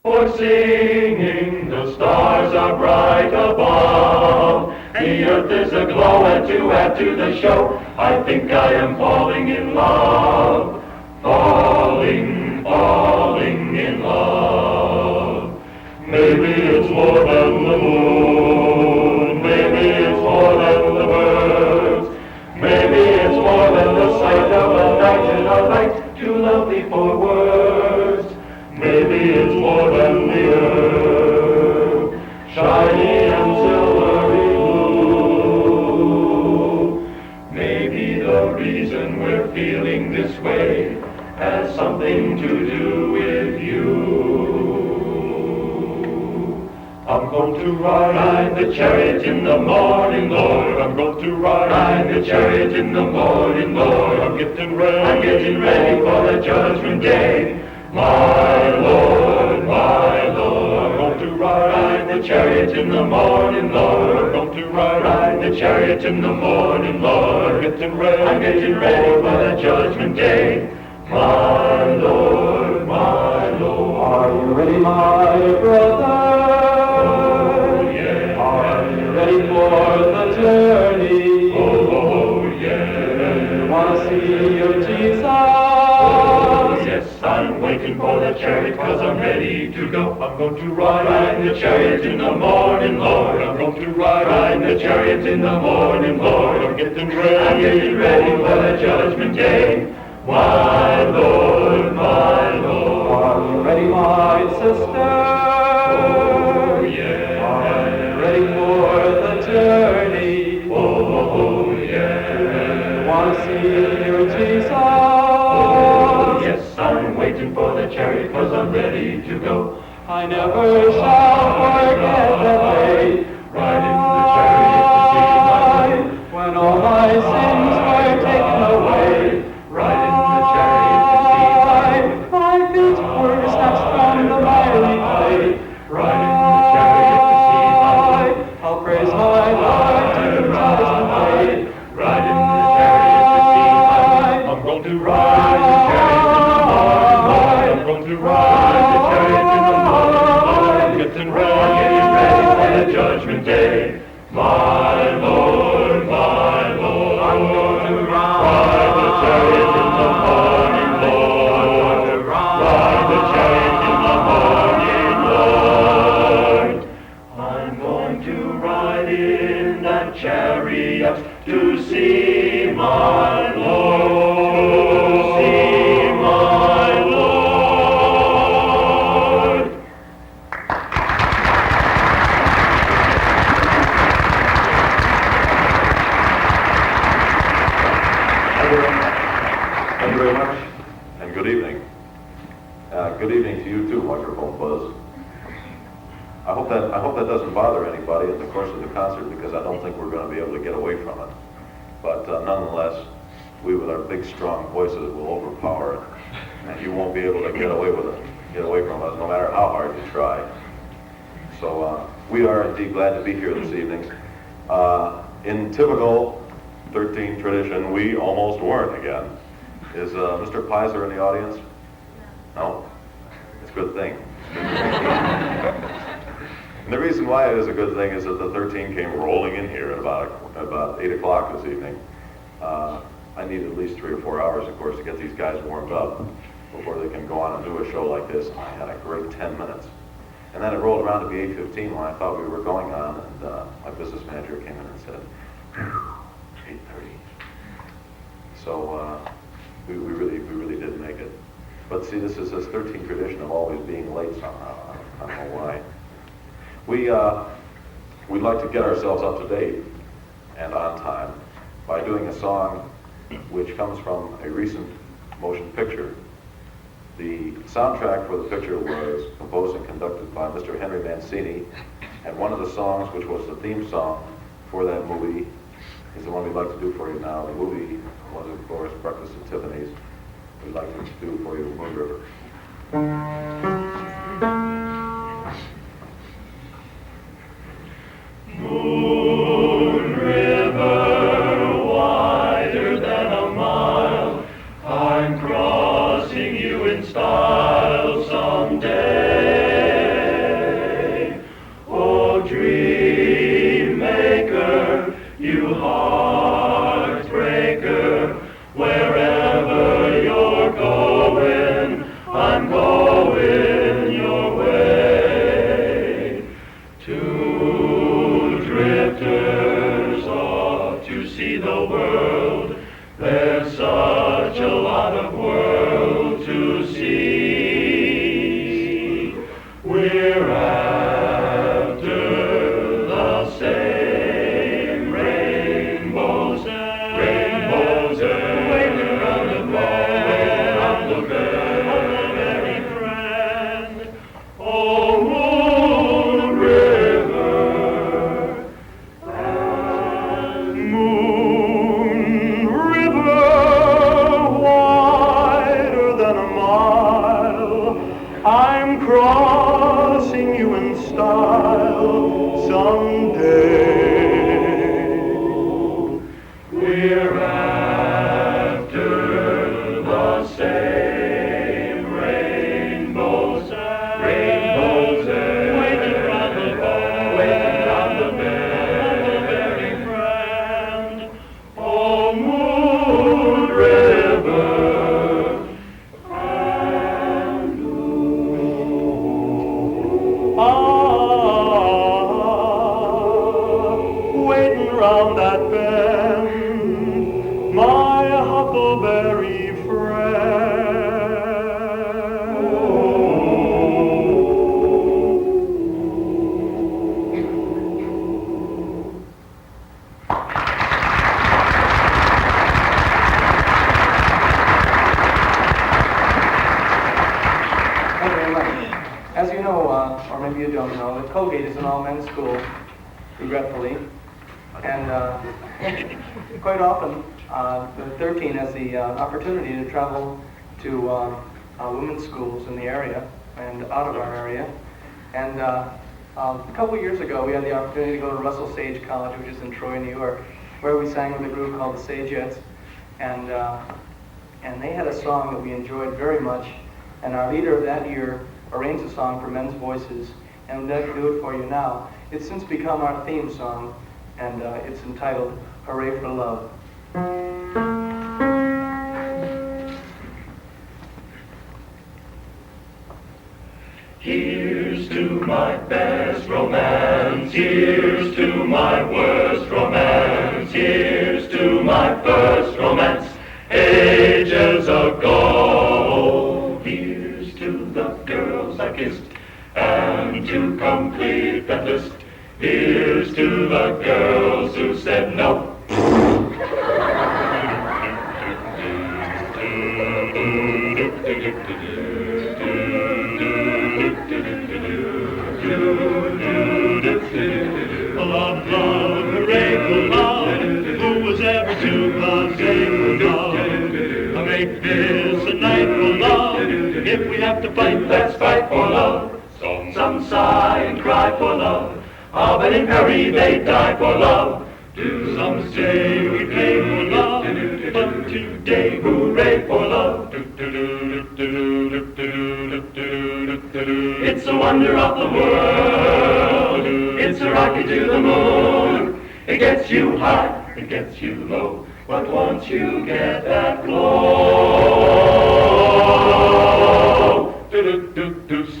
For singing, the stars are bright above. The earth is aglow, and to add to the show, I think I am falling in love. Falling, falling in love. Maybe it's more than the moon. Maybe it's more than the birds. Maybe it's more than the sight of a night in a light too lovely for words. Maybe it's more than the earth, shiny and silvery blue. Maybe the reason we're feeling this way has something to do with you. I'm going to ride the chariot in the morning, Lord. I'm going to ride the chariot in the morning, Lord. I'm getting ready for the judgment day. My Lord, I'm going to ride the chariot in the morning, Lord. I'm going to ride the chariot in the morning, Lord. I'm getting ready for the judgment day. My Lord, my Lord. Are you ready, my brother? Oh, yeah. Are you ready for the journey? Oh, yeah. You want to see your Jesus? Yes, I'm waiting for the chariot, 'cause I'm ready to go. I'm going to ride the chariot in the morning, Lord. I'm going to ride the chariot in the morning, Lord. I'm getting ready for the judgment day. My Lord, my Lord. Are you ready, my sister? Oh, yeah. Are you ready for the journey? Oh, yeah. You want to see your Jesus? Yes, I'm waiting for the chariot, 'cause I'm ready to go. I never shall forget that day. Ride in the chariot to see my Lord. When all my sins were taken away. Ride in the chariot to see my Lord. My feet were snatched from the miry clay. Ride in the chariot to see my Lord. I'll praise my Lord to judgment day. Ride in the chariot to see my Lord. I'm going to ride the chariot in the morning, Lord. I'm going to ride the chariot in the morning, Lord. I'm getting ready for the judgment day. My Lord, my Lord. I'm going to ride the chariot in the morning, Lord. Ride the chariot in the morning, Lord. I'm going to ride in that chariot to see my Lord, to see my Lord. Thank you very much, and good evening. Good evening to you too, microphone buzz. I hope that doesn't bother anybody in the course of the concert, because I don't think we're going to be able to get away from it. But nonetheless, we with our big, strong voices will overpower it, and you won't be able to get away from us, no matter how hard you try. So we are indeed glad to be here this evening. In typical 13 tradition, we almost weren't again. Is Mr. Pizer in the audience? No? It's a good thing. And the reason why it is a good thing is that the 13 came rolling in here at about 8 o'clock this evening. I need at least 3 or 4 hours, of course, to get these guys warmed up before they can go on and do a show like this. I had a great 10 minutes. And then it rolled around to be 8:15 when I thought we were going on, and my business manager came in and said, 8:30. So we really did make it. But see, this is this 13 tradition of always being late somehow. I don't know why. We'd like to get ourselves up to date and on time by doing a song which comes from a recent motion picture. The soundtrack for the picture was composed and conducted by Mr. Henry Mancini, and one of the songs, which was the theme song for that movie, is the one we'd like to do for you now. The movie was, of course, Breakfast at Tiffany's. We'd like to do for you Moon River. Moon River, wider than a mile, I'm crossing you in style someday. crossing you in style someday. We're after the same rainbows, rainbows waiting round the bend, waiting round the bend, very friend. Oh, Moon River, and waiting round that bend, my huckleberry As you know, or maybe you don't know, that Colgate is an all-men's school, regretfully. And quite often, the 13 has the opportunity to travel to women's schools in the area and out of our area. And a couple years ago, we had the opportunity to go to Russell Sage College, which is in Troy, New York, where we sang with a group called the Sageettes. And they had a song that we enjoyed very much. And our leader of that year arranged a song for men's voices, and we'd like to do it for you now. It's since become our theme song, and it's entitled Hooray for Love. Here's to my best romance, here's to my worst romance, here's to my first romance, ages ago. Here's to the girls I kissed, and to complete that list, here's to the girls who said no. Love, love, hooray for love, who was ever to say for love? Make this a night for love, if we have to fight, let's fight for love. Some sigh and cry for love, but in Perry they die for love. Some say we play for love, but today hooray for love. It's a wonder of the world, it's a rocket to the moon. It gets you high, it gets you low, but once you get that glow,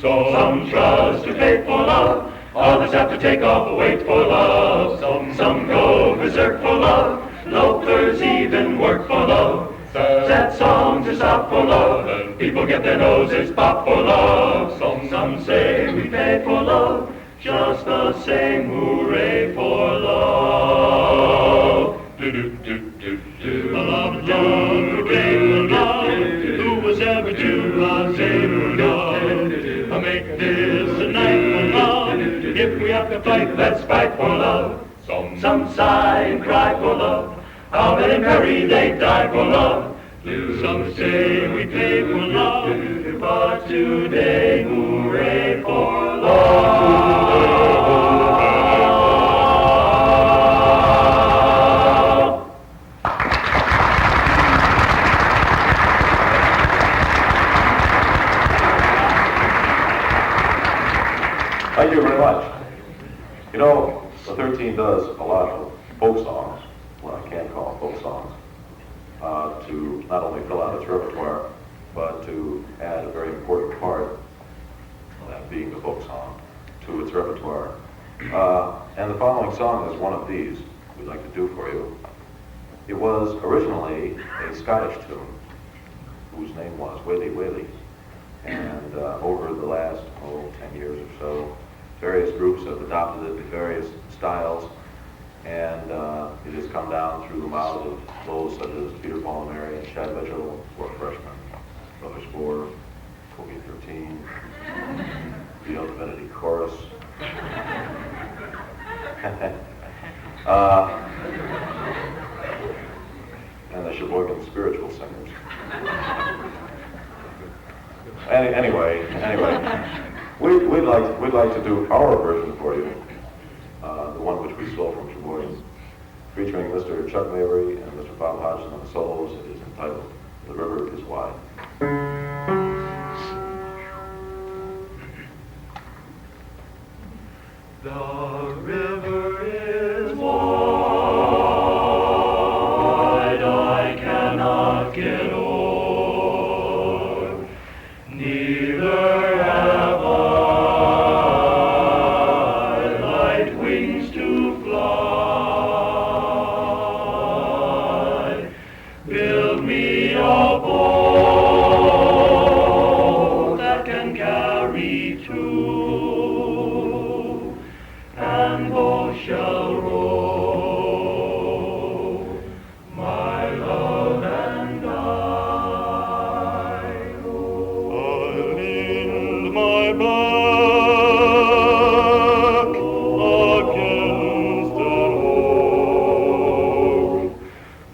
some trust to fate for love, others have to take off a wait for love. Some go berserk for love, loafers even work for love. Sad songs are soft for love, people get their noses popped for love. Some say we pay for love, just the same, hooray for love. Love, love, hooray for love, who was ever to say for love? Make this a night for love, if we have to fight, let's fight for love. Some sigh and cry for love, but in Perry they die for love. Some say we pay for love, but today hooray for love. Thank you very much. You know, the 13 does a lot of folk songs, what I can call folk songs, to not only fill out its repertoire, but to add a very important part, that being the folk song, to its repertoire. And the following song is one of these we'd like to do for you. It was originally a Scottish tune, whose name was Waly Waly. And over the last, 10 years or so, various groups have adopted it in various styles, and it has come down through the mouths of those such as Peter Paul and Mary and Shad Vigil, Four Freshmen, Brothers Four, Colgate 13, the Old Divinity Chorus, and the Sheboygan Spiritual Singers. Anyway, We'd like to do our version for you, the one which we stole from Sheboygan, featuring Mr. Chuck Mayberry and Mr. Bob Hodgson on the solos. It is entitled "The River Is Wide." The river is wide, I cannot get o'er, neither have I light wings to fly. Build me a boat that can carry two, and both shall row, my love and I. I leaned my back against an oak,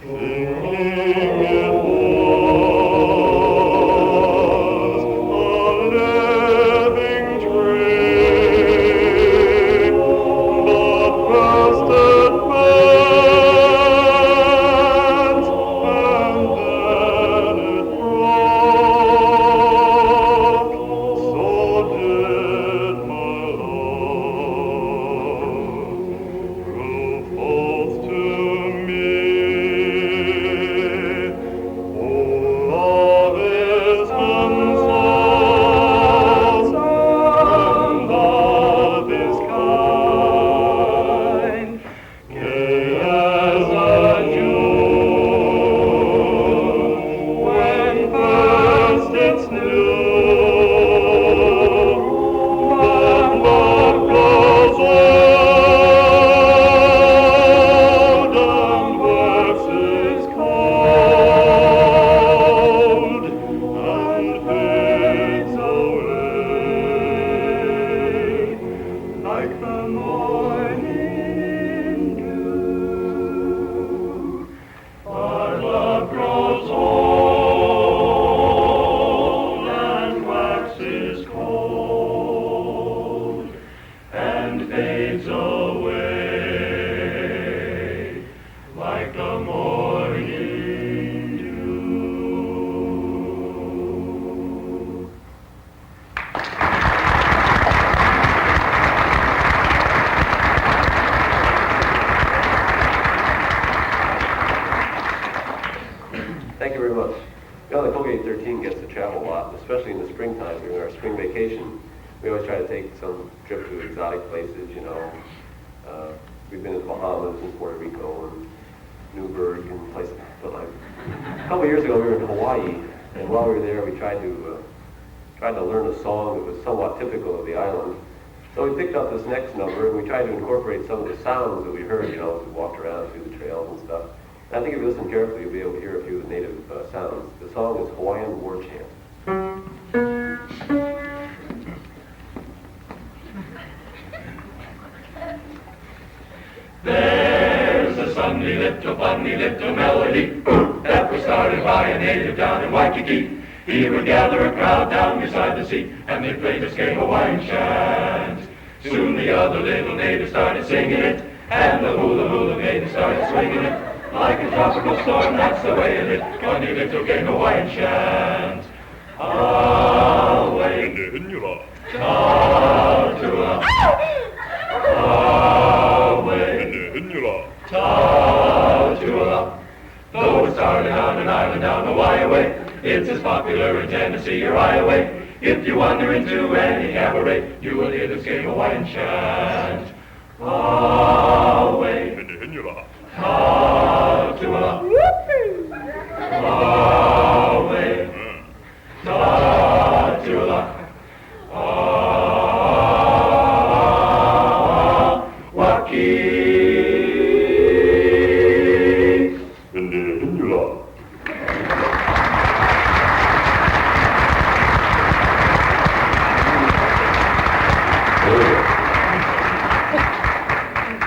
thinking it was a living dream. First advance, and then it broke. So did my love grow false to me. Oh, love is handsome, and love is kind, gay as a June when first it's new. But love grows old and waxes cold and fades away like the morning dew. But love grows old and waxes cold and fades away like the morning dew. Thank you very much. You know, the Colgate 13 gets to travel a lot, especially in the springtime during our spring vacation. We always try to take some trip to exotic places, you know. We've been to the Bahamas and Puerto Rico and Newburgh and places. But like a couple years ago, we were in Hawaii, and while we were there, we tried to learn a song that was somewhat typical of the island. So we picked up this next number, and we tried to incorporate some of the sounds that we heard, you know, as we walked around through the trails and stuff. And I think if you listen carefully, you'll be able to hear a few of the native sounds. The song is Hawaiian War Chant. There's a funny little melody that was started by a native down in Waikiki. He would gather a crowd down beside the sea, and they played this gay Hawaiian chant. Soon the other little natives started singing it, and the hula hula maiden started swinging it. Like a tropical storm, that's the way it is. Funny little gay Hawaiian chant. Away, ta-tua. Ta-tua. Though it started on an island down Hawaii way, it's as popular in Tennessee or Iowa. If you wander into any cabaret, you will hear this gay Hawaiian chant. Away, ta-tua. Away, ta-tua. Waki.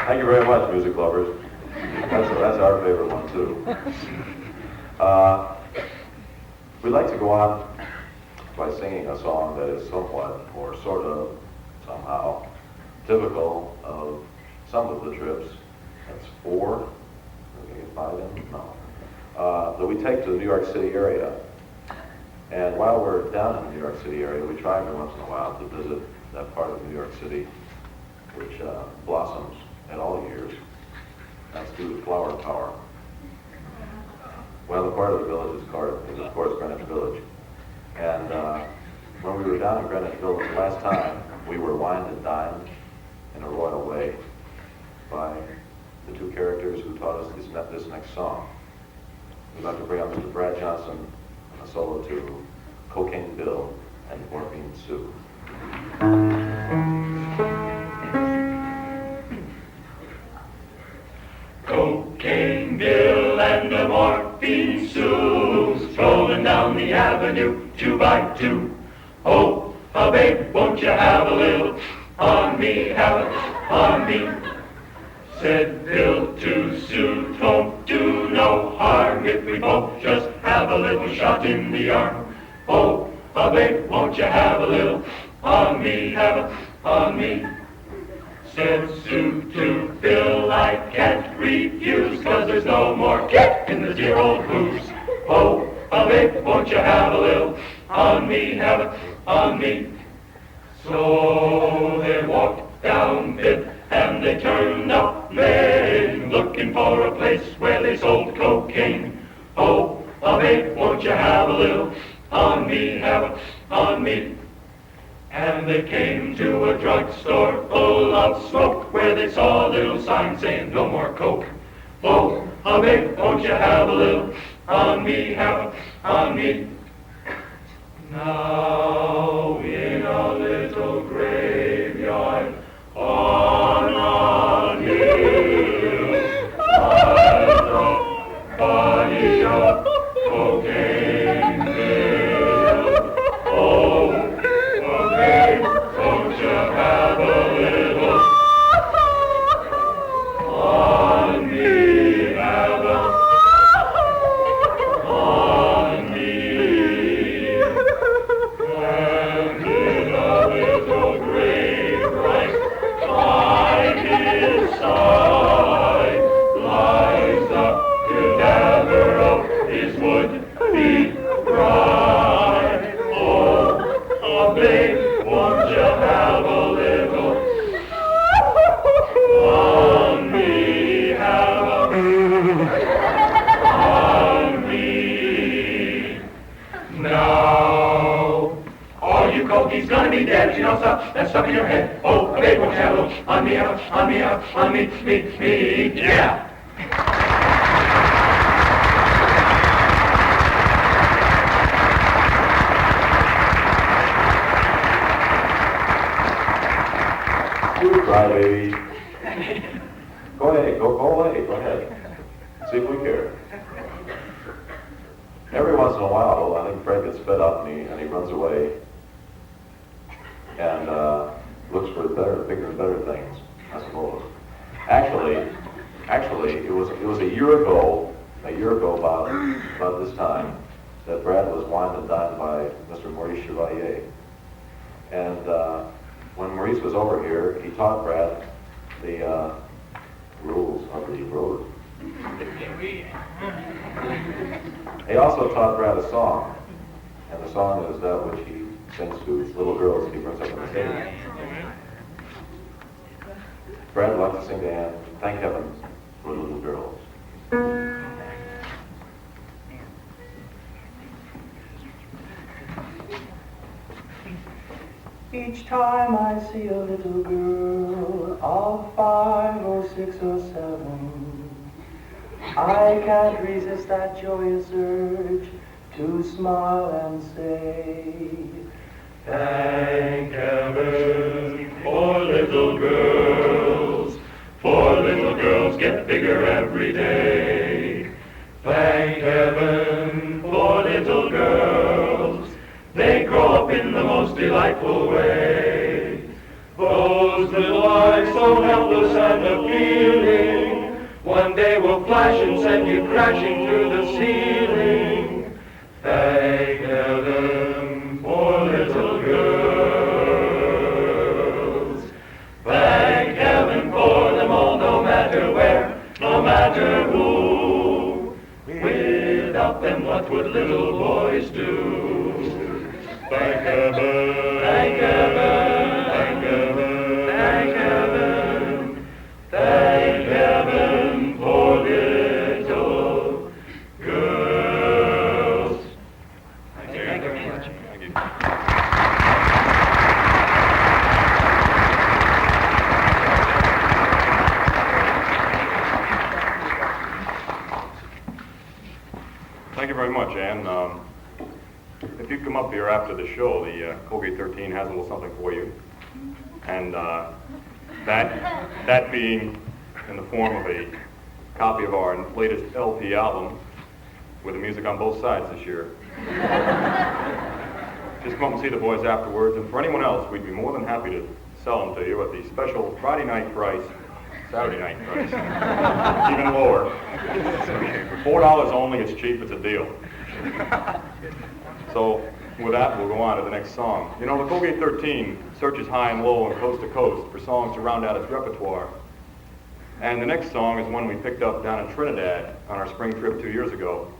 Thank you very much, music lovers. That's our favorite one, too. We'd like to go on by singing a song that is somewhat, or sort of, somehow, typical of some of the trips. That's 4. Did we get 5 in? No. That we take to the New York City area. And while we're down in the New York City area, we try every once in a while to visit that part of New York City which blossoms in all years. That's due to flower power. Well, the part of the village is of course Greenwich Village. And when we were down in Greenwich Village the last time, we were wined and dined in a royal way by the 2 characters who taught us this next song. We'd like to bring up Mr. Brad Johnston on a solo to Cocaine Bill and Morphine Sue. Cocaine Bill and the Morphine Sue, strolling down the avenue, 2 by 2. Oh, babe, won't you have a little on me, have it on me? Said Bill to Sue, don't do no harm if we both just have a little shot in the arm. Oh, babe, won't you have a little on me, have it on me? Said Sue to Bill, I can't refuse, 'cause there's no more kick in this dear old booze. Oh, babe, won't you have a little on me, have it on me? So they walked down Fifth and they turned up Main, looking for a place where they sold cocaine. Oh, babe, won't you have a little on me, have it on me? And they came to a drugstore full of smoke, where they saw a little sign saying no more coke. Oh, babe, won't you have a little on me, have it on me? Now in a little graveyard on a hill lies a body of cocaine bill. Oh, babe, won't you have a little on me, have a on me? And in a little grave right by his side lies the cadaver of his would-be bride. Oh, babe, won't you have a little on me, have a on me? Now, all you cokies gonna be dead, you know stuff that's stuck in your head. Oh, babe, won't you have a little on me, on me, me, yeah. You cry, baby. Go ahead, go away, go ahead. See if we care. Every once in a while, I think Fred gets fed up and he runs away and looks for bigger and better things, I suppose. Actually, it was a year ago about this time, that Brad was wined and dined by Mr. Maurice Chevalier. And when Maurice was over here, he taught Brad the rules of the road. He also taught Brad a song, and the song is that which he sings to little girls he brings up on the stage. Brad would like to sing to Anne, Thank Heaven for Little Girls. Each time I see a little girl of 5 or 6 or 7, I can't resist that joyous urge to smile and say, Thank heaven for little girls, for little girls get bigger every day. Thank heaven for little girls, they grow up in the most delightful way. Those little eyes so helpless and appealing, one day will flash and send you crashing through the ceiling. Thank heaven for little boys do. Thank heaven, thank heaven, thank heaven, thank heaven, thank heaven for little girls. Thank you very much. Thank you. Thank you very much, Ann. If you come up here after the show, the Colgate 13 has a little something for you. And that being in the form of a copy of our latest LP album with the music on both sides this year. Just come up and see the boys afterwards. And for anyone else, we'd be more than happy to sell them to you at the special Friday night price, Saturday night price, even lower. $4 only, it's cheap, it's a deal. So with that, we'll go on to the next song. You know, the Colgate 13 searches high and low and coast to coast for songs to round out its repertoire. And the next song is one we picked up down in Trinidad on our spring trip 2 years ago.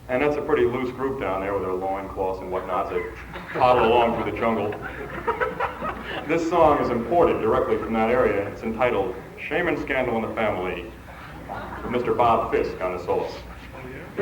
And that's a pretty loose group down there with their loincloths and whatnot that toddle along through the jungle. This song is imported directly from that area. It's entitled Shame and Scandal in the Family, with Mr. Bob Fiske on the solo. In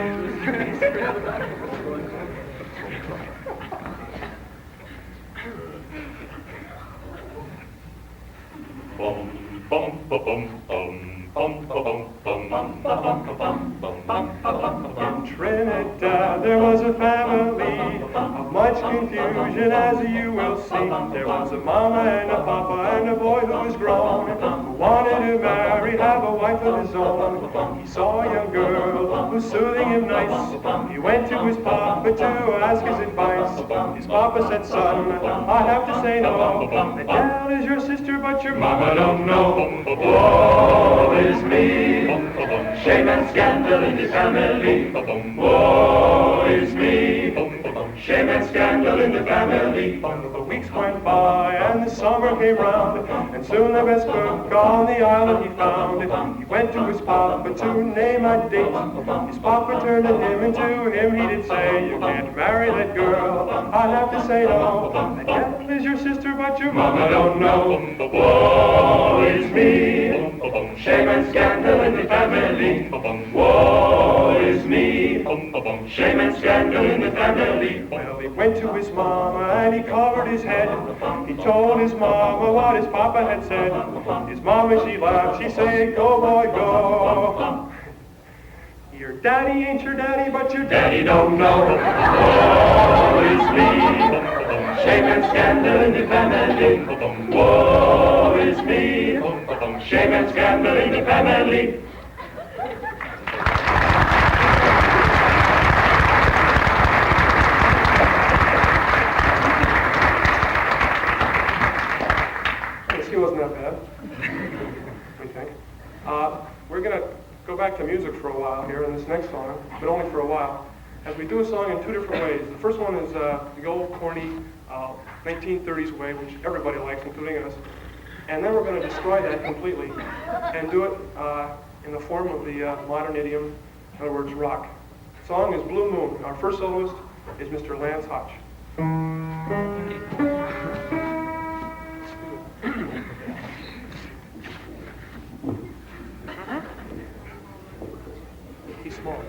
Trinidad there was a family of much confusion, as you will see. There was a mama and a papa and a boy who was grown, who wanted to marry, have a wife of his own. He saw a young girl who was soothing him nice. He went to his papa to ask his advice. His papa said, son, I have to say no. That gal is your sister, but your mama don't know. Woe is me, shame and scandal in the family. Woe is me, shame and scandal in the family. The weeks went by and the summer came round, and soon the best cook on the island he found. He went to his papa to name a date. His papa turned to him, and to him he did say, you can't marry that girl, I'll have to say no. That gal is your sister, but your mama don't know. Woe is me, shame and scandal in the family. Woe is me, shame and scandal in the family. Well, he went to his mama and he covered his head. He told his mama what his papa had said. His mama, she laughed, she said, go boy, go. Your daddy ain't your daddy, but your daddy don't know. Woe is me, shame and scandal in the family. Woe is me, shame and scandal in the family. She wasn't that bad, we think. We're going to go back to music for a while here in this next song, but only for a while, as we do a song in two different ways. The first one is the old corny 1930s way, which everybody likes, including us. And then we're going to destroy that completely and do it in the form of the modern idiom, in other words, rock. The song is Blue Moon. Our first soloist is Mr. Lance Hoch. He's small.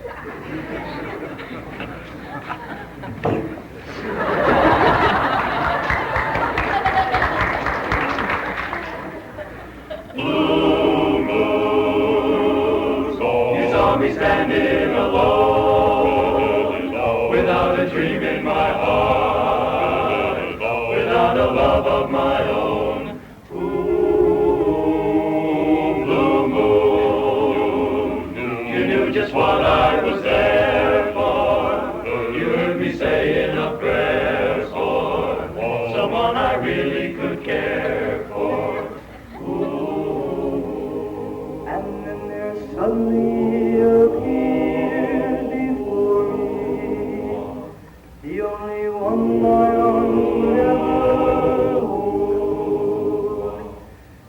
Blue moon, you saw me standing alone, without a dream in my heart, without a love of my own. Ooh, blue moon, you knew just what I was there for. You heard me saying a prayer for someone I really could care for. Ooh. And then there suddenly appeared before me the only one my arms ever hold.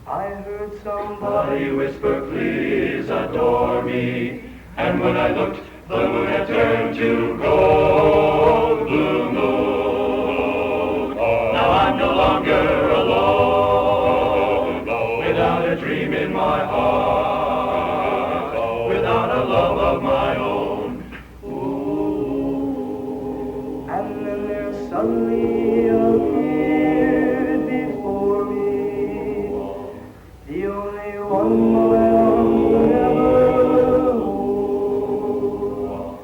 I heard somebody whisper, please adore me. And when I looked, The moon had turned to gold, blue moon. Now I'm no longer alone, without a dream in my heart, without a love of my own. Ooh. And then there suddenly appeared before me the only one my arms would ever hold.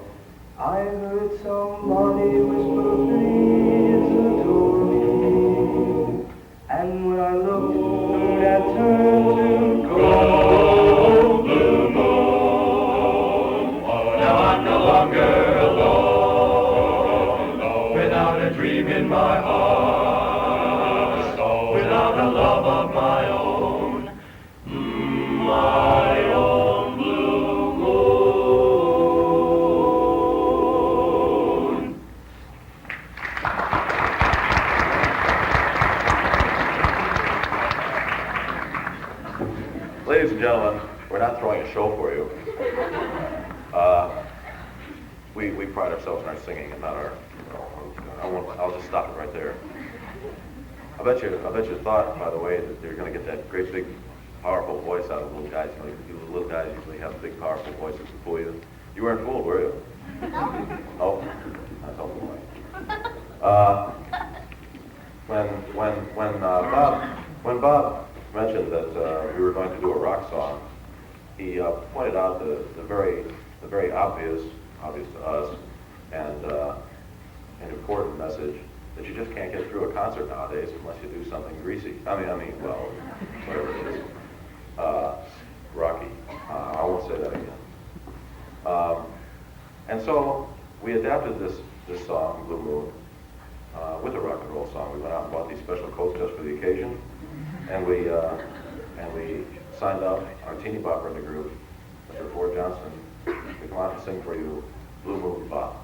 I heard somebody whisper, please adore me. And when I looked, the moon had turned to Gold, blue moon. Now I'm no longer alone, without a dream in my heart, without a love of my own, my own blue moon. Ladies and gentlemen, we're not throwing a show for you. We pride ourselves in our singing and not our, I'll just stop it right there. I bet you thought, by the way, that you're going to get that great big powerful voice out of little guys. You know, you little guys usually have big powerful voices to fool you. You weren't fooled, were you? Oh, that's all the way. When Bob mentioned that we were going to do a rock song, he pointed out the very obvious to us and an important message that you just can't get through a concert nowadays unless you do something greasy. I mean, well, whatever it is, rocky. I won't say that again. And so we adapted this song, Blue Moon, with a rock and roll song. We went out and bought these special coats just for the occasion, and we signed up our teeny bopper in the group, Mr. Ford Johnston, to come out and sing for you Blue Moon Bop.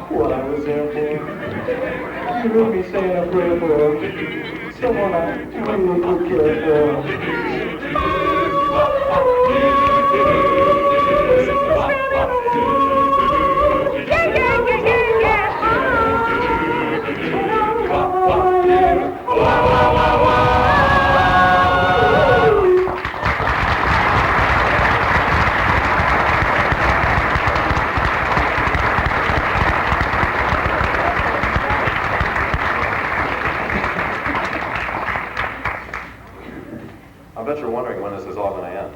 What I was there for. You heard me saying a prayer for someone I really could care for. I bet you're wondering when this is all going to end.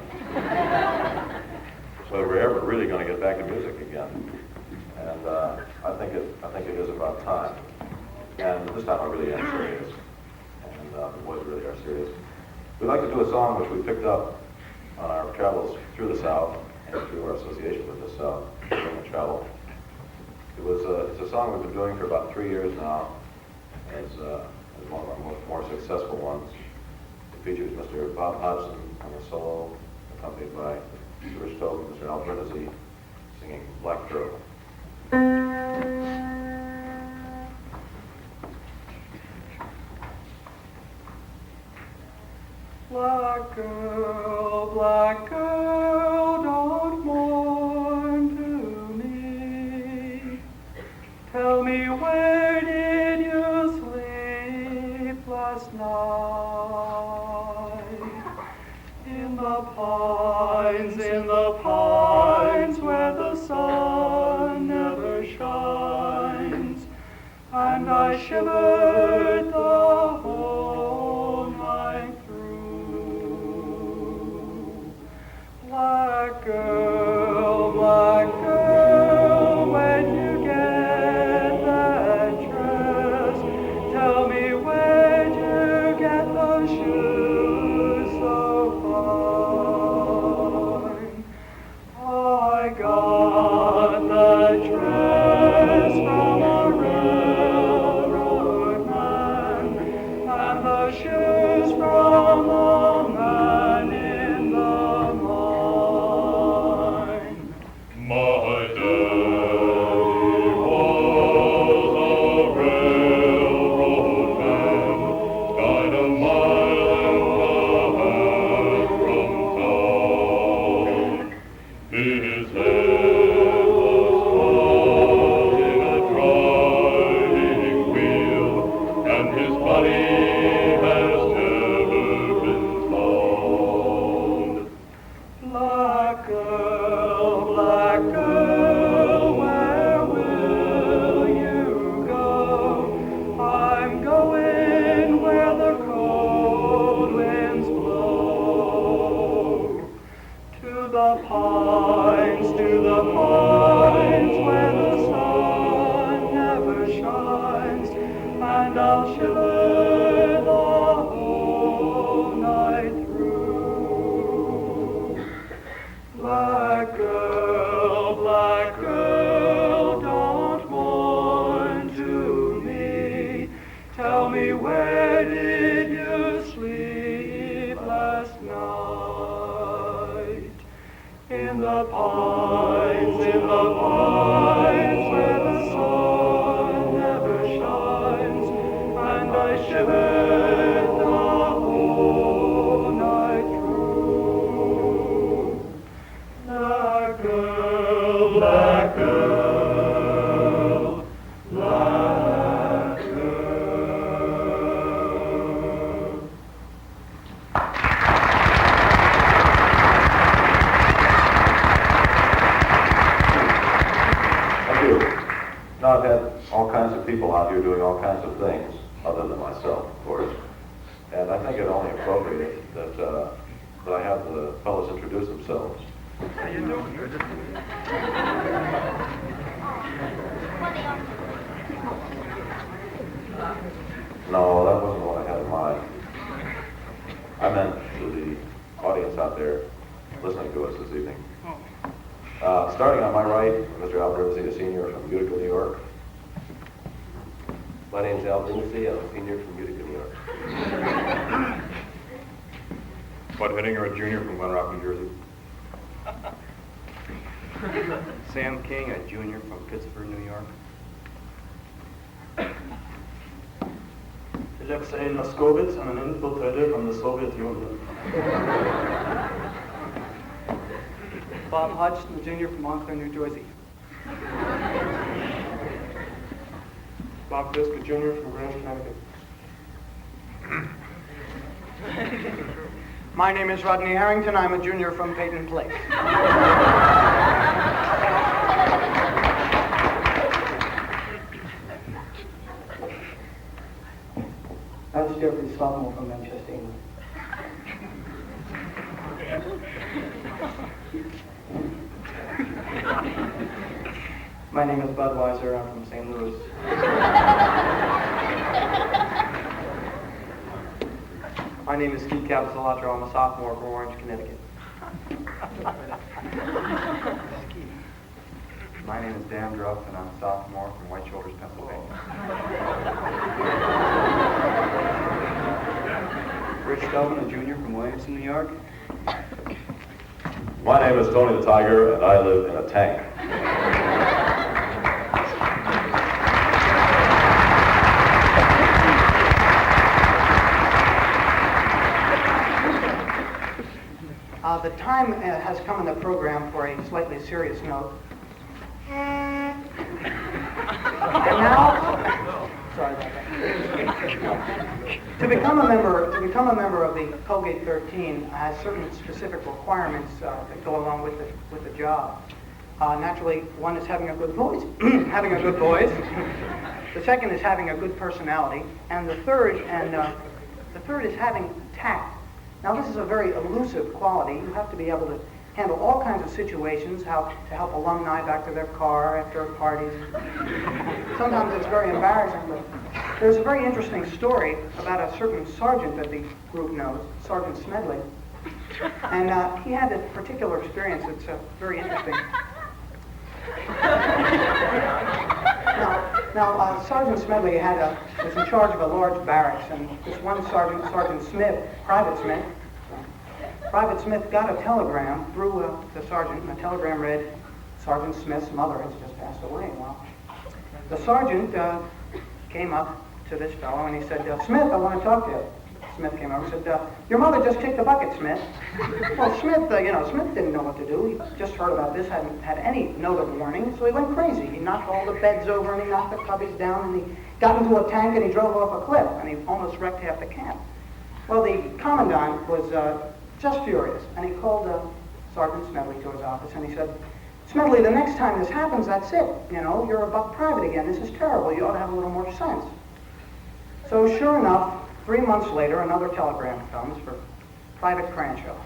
So we're ever really going to get back to music again. And I think it is about time. And this time I really am serious. And the boys really are serious. We'd like to do a song which we picked up on our travels through the South and through our association with the South during the travel. It's a song we've been doing for about 3 years now as one of our more successful ones. It features Mr. Bob Hodgson on the solo, accompanied by Mr. Rich Tobin, Mr. Brindisi, singing Black Throat. Black girl, don't mourn to me. Tell me, where did you sleep last night? In the pines where the sun never shines, and I shivered the whole night through. Black girl, when you get that dress, tell me, where'd you get those shoes? you. Now, I've had all kinds of people out here doing all kinds of things, other than myself, of course. And I think it only appropriate that I have the fellows introduce themselves. How you doing? No, that wasn't what I had in mind. I meant to the audience out there listening to us this evening. Starting on my right, Mr. Al Brindisi, a senior from Utica, New York. My name's Al Brindisi. I'm a senior from Utica, New York. Bud Hedinger, a junior from Glen Rock, New Jersey. Sam King, a junior from Pittsburgh, New York. Alexei Laskovitz, I'm an infiltrator from the Soviet Union. Bob Hodgson, junior from Montclair, New Jersey. Bob Fiske, Jr. from Greenwich, Connecticut. My name is Rodney Harrington. I'm a junior from Peyton Place. That's Jeffrey Sophomore from Manchester, England. My name is Budweiser. I'm from St. Louis. My name is Steve Capecelatro. I'm a sophomore from Orange, Connecticut. My name is Dan Druff, and I'm a sophomore from White Shoulders, Pennsylvania. Rich Tobin, a junior from Williamson, New York. My name is Tony the Tiger, and I live in a tank. The time has come in the program for a slightly serious note. And now, sorry about that. To become a member of the Colgate 13 has certain specific requirements that go along with the job. Naturally, one is having a good voice, having a good voice. The second is having a good personality, and the third is having tact. Now, this is a very elusive quality. You have to be able to handle all kinds of situations, how to help alumni back to their car after parties. Sometimes it's very embarrassing, but there's a very interesting story about a certain sergeant that the group knows, Sergeant Smedley. And he had a particular experience that's very interesting. Now, Sergeant Smedley was in charge of a large barracks, and this one sergeant, Sergeant Smith, Private Smith got a telegram through the sergeant, and the telegram read, Sergeant Smith's mother has just passed away. Well, the sergeant came up to this fellow, and he said, Smith, I want to talk to you. Smith came over and said, your mother just kicked the bucket, Smith. Well, Smith, Smith didn't know what to do. He just heard about this, hadn't had any note of warning, so he went crazy. He knocked all the beds over, and he knocked the cubbies down, and he got into a tank, and he drove off a cliff, and he almost wrecked half the camp. Well, the commandant was just furious, and he called Sergeant Smedley to his office, and he said, Smedley, the next time this happens, that's it. You're a buck private again. This is terrible. You ought to have a little more sense. So sure enough, 3 months later, another telegram comes for Private Cranshaw.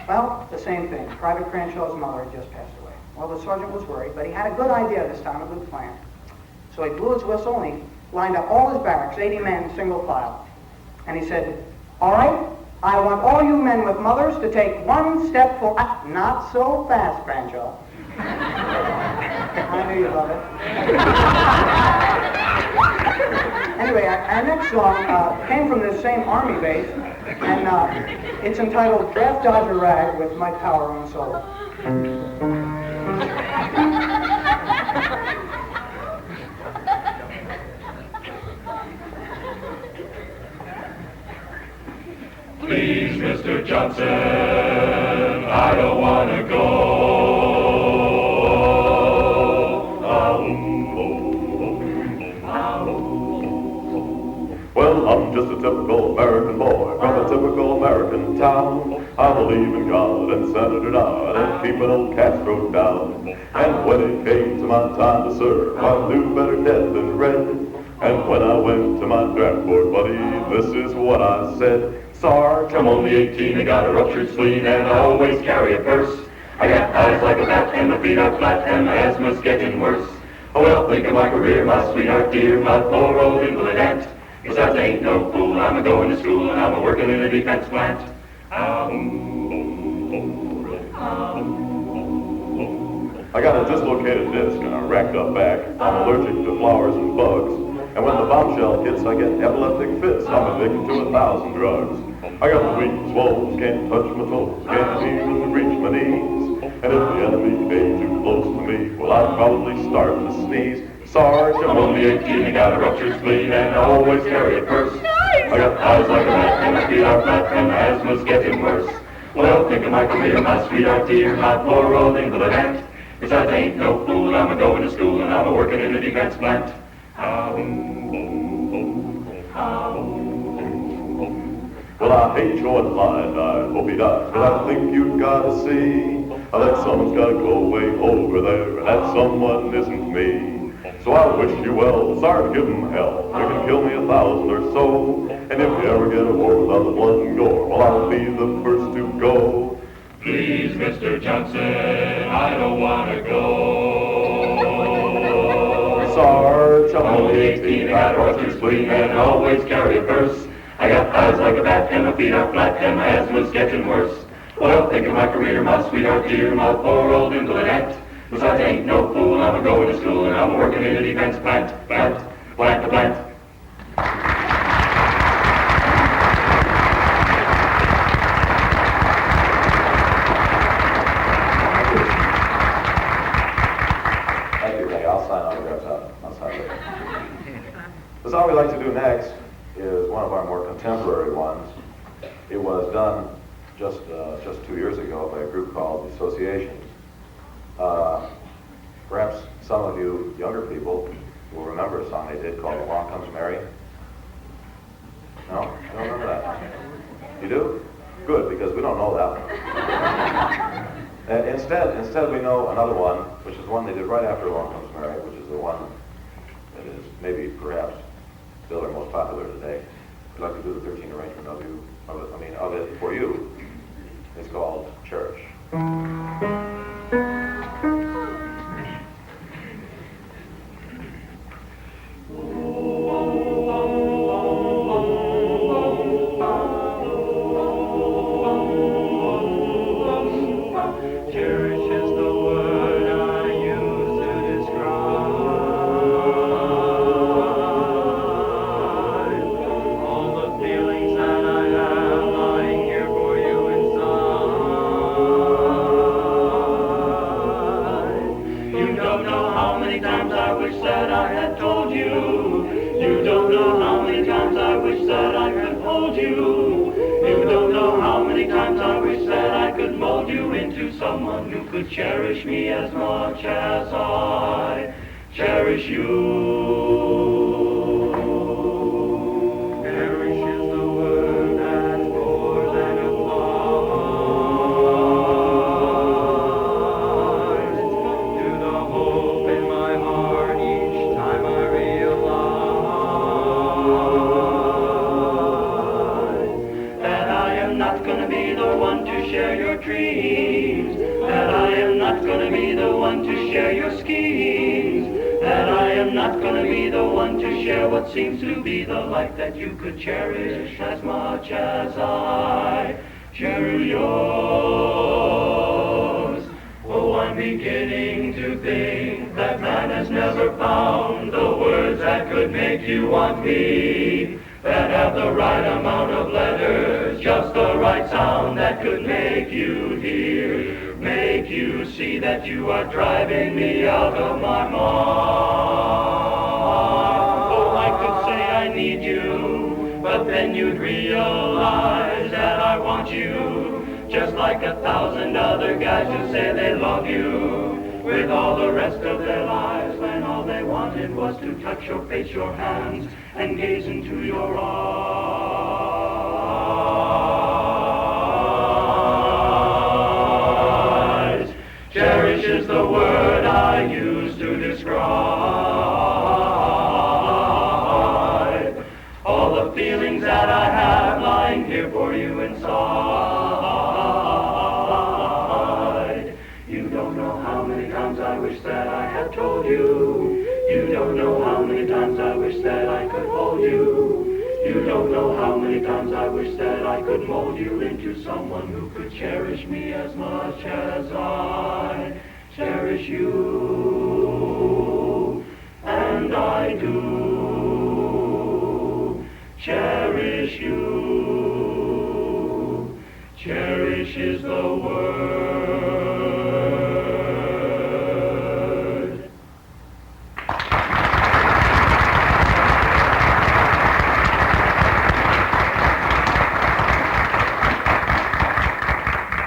Well, the same thing. Private Cranshaw's mother had just passed away. Well, the sergeant was worried, but he had a good idea this time, a good plan. So he blew his whistle and he lined up all his barracks, 80 men, single file. And he said, all right, I want all you men with mothers to take one step forward. Not so fast, Cranshaw. I knew you'd love it. Anyway, our next song came from this same Army base, and it's entitled Draft Dodger Rag with My Power on Soul. Please, Mr. Johnson, I don't want to go. Well, I'm just a typical American boy from a typical American town. I believe in God and Senator Dodd and keeping old Castro down. And when it came to my time to serve, I knew better dead than red. And when I went to my draft board, buddy, this is what I said. Sarge, I'm only 18, I got a ruptured spleen, and I always carry a purse. I got eyes like a bat, and my feet are flat, and my asthma's getting worse. Oh well, think of my career, my sweetheart dear, my poor old invalid aunt. Besides, I ain't no fool, I'm a-going to school, and I'm a-working in a defense plant. I got a dislocated disc and a racked up back. I'm allergic to flowers and bugs. And when the bombshell hits, I get epileptic fits. I'm addicted to 1,000 drugs. I got the weak swollen, can't touch my toes, can't even reach my knees. And if the enemy came too close to me, well, I'd probably start to sneeze. Sarge, I'm only 18, I got a ruptured spleen, and I always carry a purse. I got eyes like a bat, and my feet are flat, and my asthma's getting worse. Well, think of my career, my sweetheart dear, my poor old invalid aunt. Besides, I ain't no fool, I'm a-going to school, and I'm a-working in a defense plant. Well, I hate showing line, I hope he dies, but I think you've got to see that someone's got to go way over there, and that someone isn't me. So I wish you well, sorry to give him hell, you can kill me 1,000 or so, and if you ever get a war without the blood and gore, well, I'll be the first to go. Please, Mr. Johnson, I don't want to go. Sarge, I'm only 18, I got a ruptured spleen, and I always carry a purse. I got eyes like a bat, and my feet are flat, and my asthma's getting worse. Well, think of my career, my sweetheart dear, my poor old invalid aunt. Besides, I ain't no fool, I'm a-going to school, and I'm a-working in a defense plant. Thank you, Ray. I'll sign autographs outside later. The song we like to do next is one of our more contemporary ones. It was done just 2 years ago by a group called The Associations. Perhaps some of you younger people will remember a song they did called Along Comes Mary. No? I don't remember that. You do? Good, because we don't know that one. Instead we know another one, which is one they did right after Along Comes Mary, which is the one that is maybe perhaps still their most popular today. We'd like to do the 13th arrangement of it for you. It's called Cherish. Cherish me as much as I cherish you. Cherish is the word that more than applies to the hope in my heart each time I realize that I am not going to be the one to share your dreams. That I am not going to be the one to share your schemes. That I am not going to be the one to share what seems to be the life that you could cherish as much as I cherish yours. Oh, I'm beginning to think that man has never found the words that could make you want me. That have the right amount of letters, just the right sound that could make you hear. Make you see that you are driving me out of my mind. Oh, I could say I need you, but then you'd realize that I want you, just like 1,000 other guys who say they love you with all the rest of their lives, when all they wanted was to touch your face, your hands, and gaze into your eyes. Cherish is the word I use to describe all the feelings that I have lying here for you inside. You don't know how many times I wish that I had told you. You don't know how many times I wish that I could hold you. You don't know how many times I wish that I could mold you into someone who could cherish me as much as I cherish you. And I do cherish you. Cherish is the word.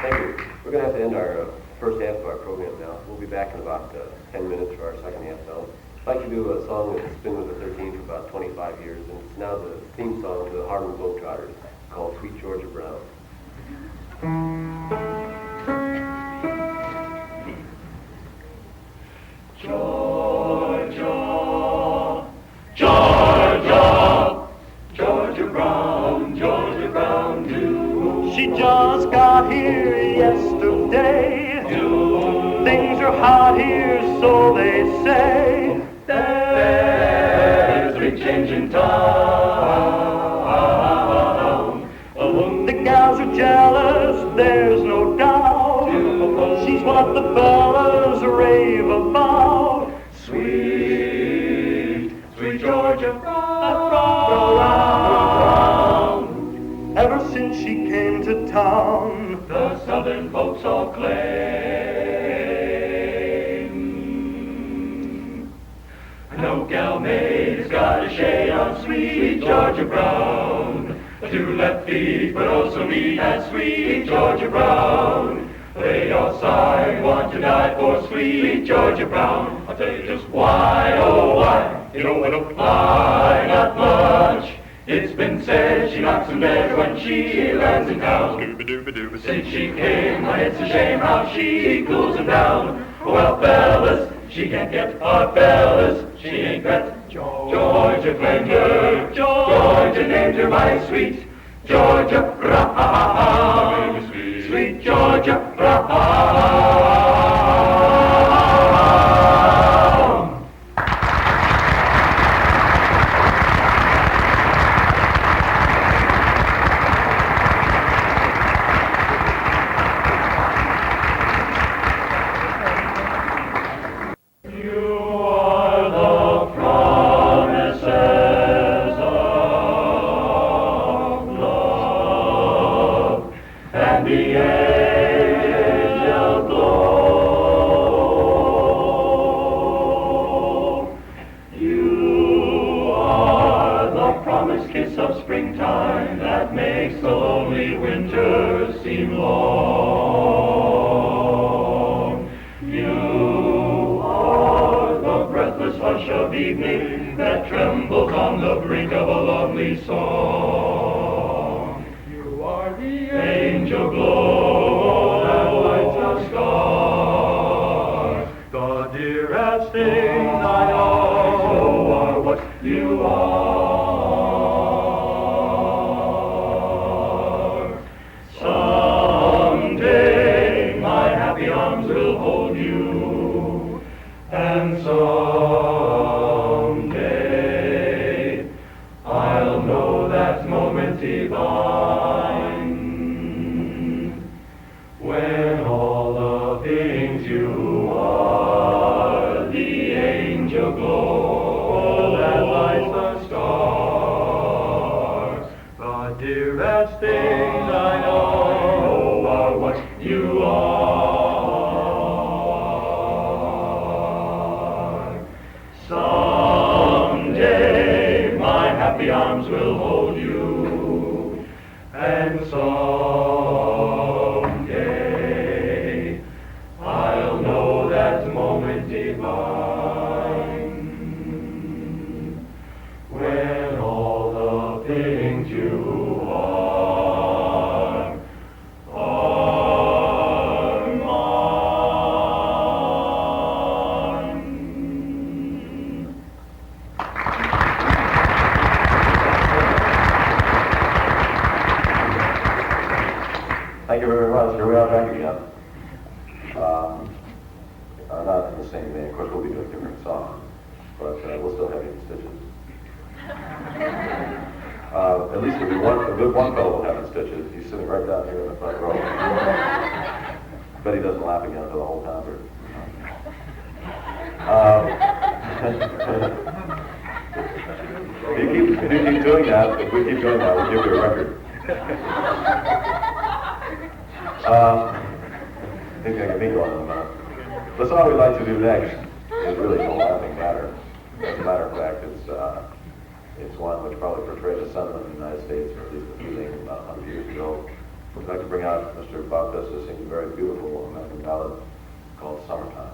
Thank you. We're going to have to end our first half of our program now. We'll be back in about 10 minutes for our second half now. I'd like to do a song that's been with the 13 for about 25 years, and it's now the theme song to the Harlem Globetrotters, called Sweet Georgia Brown. Georgia, Georgia, Georgia Brown, Georgia Brown, do. She just got here yesterday. Things are hot here, so they say. There's big change in town. The gals are jealous, there's no doubt. She's what the fellas rave about. Sweet, sweet Georgia Brown. Ever since she came to town, The southern folks all claim. No gal maid has got a shade on sweet Georgia Brown. Two left feet, but also neat as sweet Georgia Brown. They all sigh, want to die for sweet Georgia Brown. I'll tell you just why, oh why. You don't want to fly, not much. It's been said she knocks in bed when she lands in town. Since she came, why it's a shame how she cools him down. Well, fellas, she can't get our fellas. She ain't got Georgia claimed her. Georgia named her my sweet Georgia Brown. Sweet Georgia Brown. you very much. Here we are back again. Not in the same vein. Of course, we'll be doing different songs, but we'll still have you in stitches. At least a good one fellow will have in stitches. He's sitting right down here in the front row. Bet he doesn't laugh again until the whole concert. If you keep doing that, if we keep doing that, we'll give you a record. I think I can be going in a minute. The song we'd like to do next is really no laughing matter. As a matter of fact, it's one which probably portrayed a sentiment in the United States, or at least a feeling about 100 years ago. We'd like to bring out Mr. Baucus to sing a very beautiful American ballad called Summertime.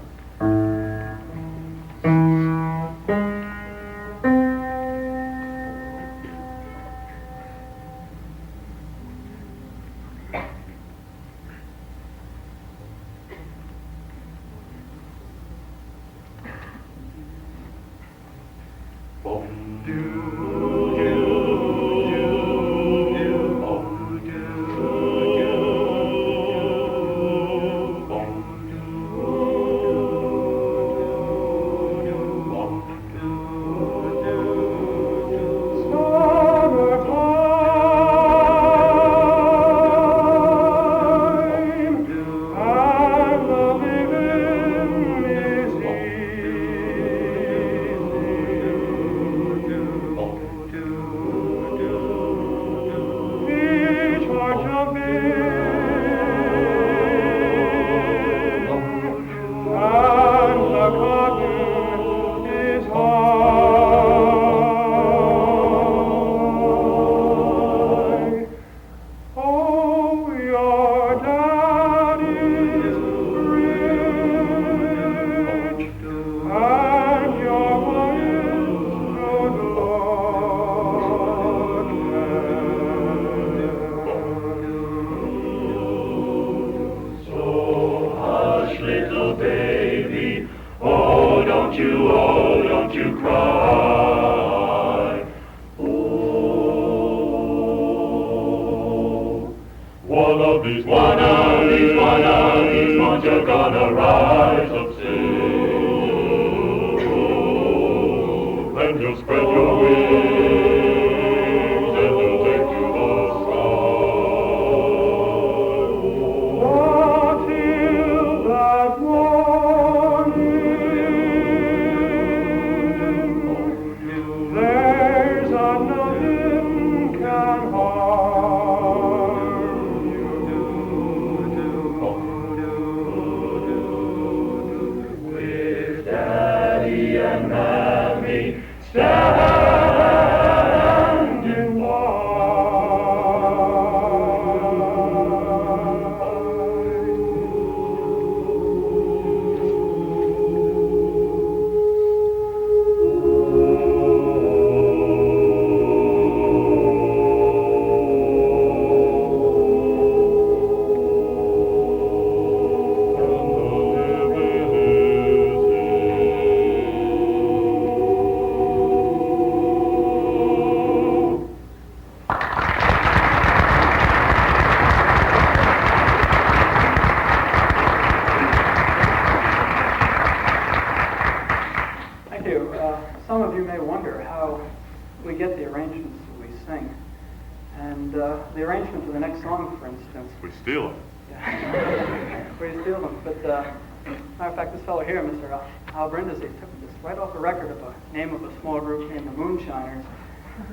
Brindisi took this right off the record of a name of a small group named the Moonshiners,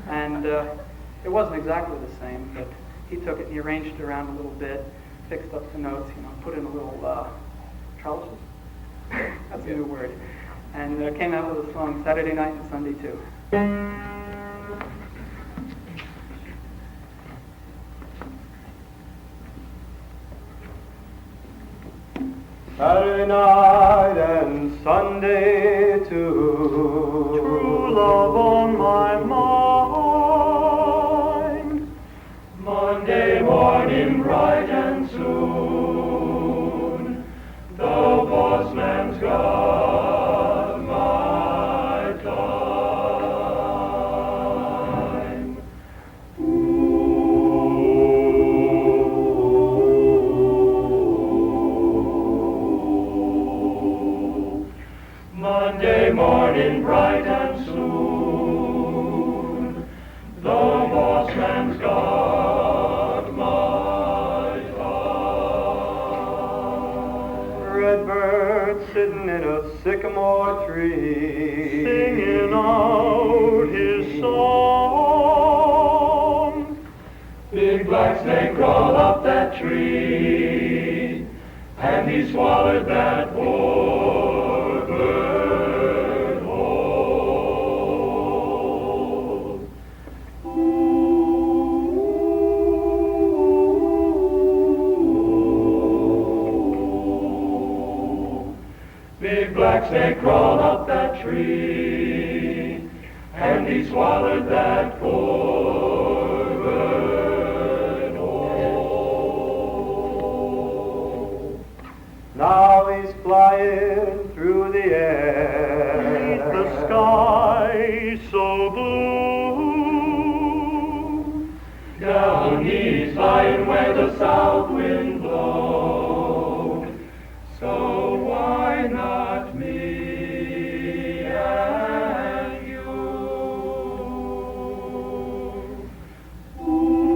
and it wasn't exactly the same, but he took it and he arranged it around a little bit, fixed up the notes, put in a little trellises. That's a new word, and came out with a song Saturday Night and Sunday too. Saturday night and Sunday too. True love on my mind. Monday morning bright and soon, the boss man's got my time. Ooh. Monday morning bright and soon, the boss man's got my tongue. Redbird sitting in a sycamore tree, Singing out his song. Big black snake crawled up that tree, and he swallowed that poor bird whole. Ooh. Big black snake crawled up that tree, and he swallowed that poor bird whole. now he's flying through the air. Beneath the sky so blue. Down he's flying where the south wind blows. So why not me and you? Ooh.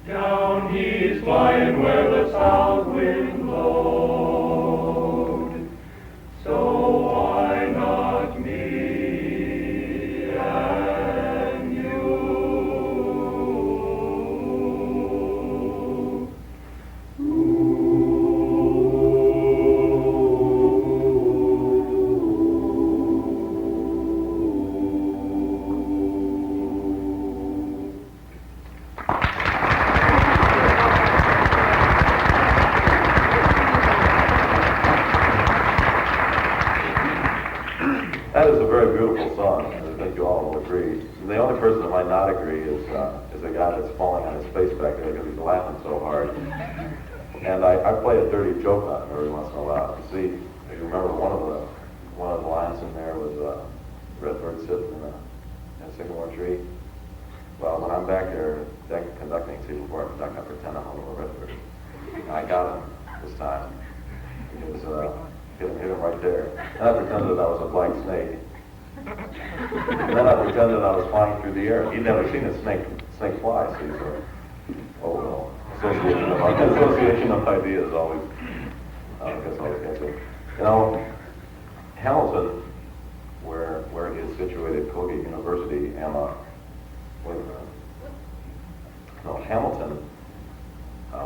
Down he's flying where the south wind blows. So why not me and you? That is a very beautiful song, and I think you all will agree. The only person that might not agree is the guy that's falling on his face back there because he's laughing so hard. And I play a dirty joke on him every once in a while. You see, if you remember one of the lines in there was Redbird sitting in a sycamore tree. Well, when I'm back there conducting season work, I'm not going to pretend I'm a little redbird. I got him this time. It was hit him right there. And I pretended I was a black snake. And then I pretended I was flying through the air. He'd never seen a snake fly, so he's oh well. Association of ideas always gets it. You know, Hamilton, where he is situated, Colgate University, Hamilton,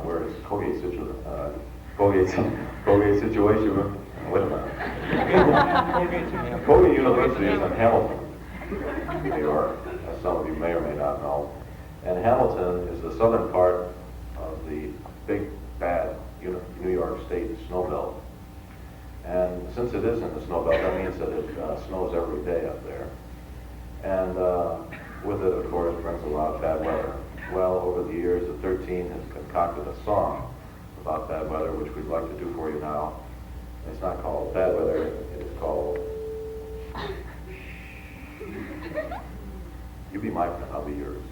where is Colgate situated? Colgate situation. Wait a minute. Colgate University is in Hamilton, New York, as some of you may or may not know. And Hamilton is the southern part of the big, bad New York State snow belt. And since it is in the snow belt, that means that it snows every day up there. And with it, of course, brings a lot of bad weather. Well, over the years, the 13 has concocted a song about bad weather, which we'd like to do for you now. It's not called bad weather, it is called... You be my friend, I'll be yours.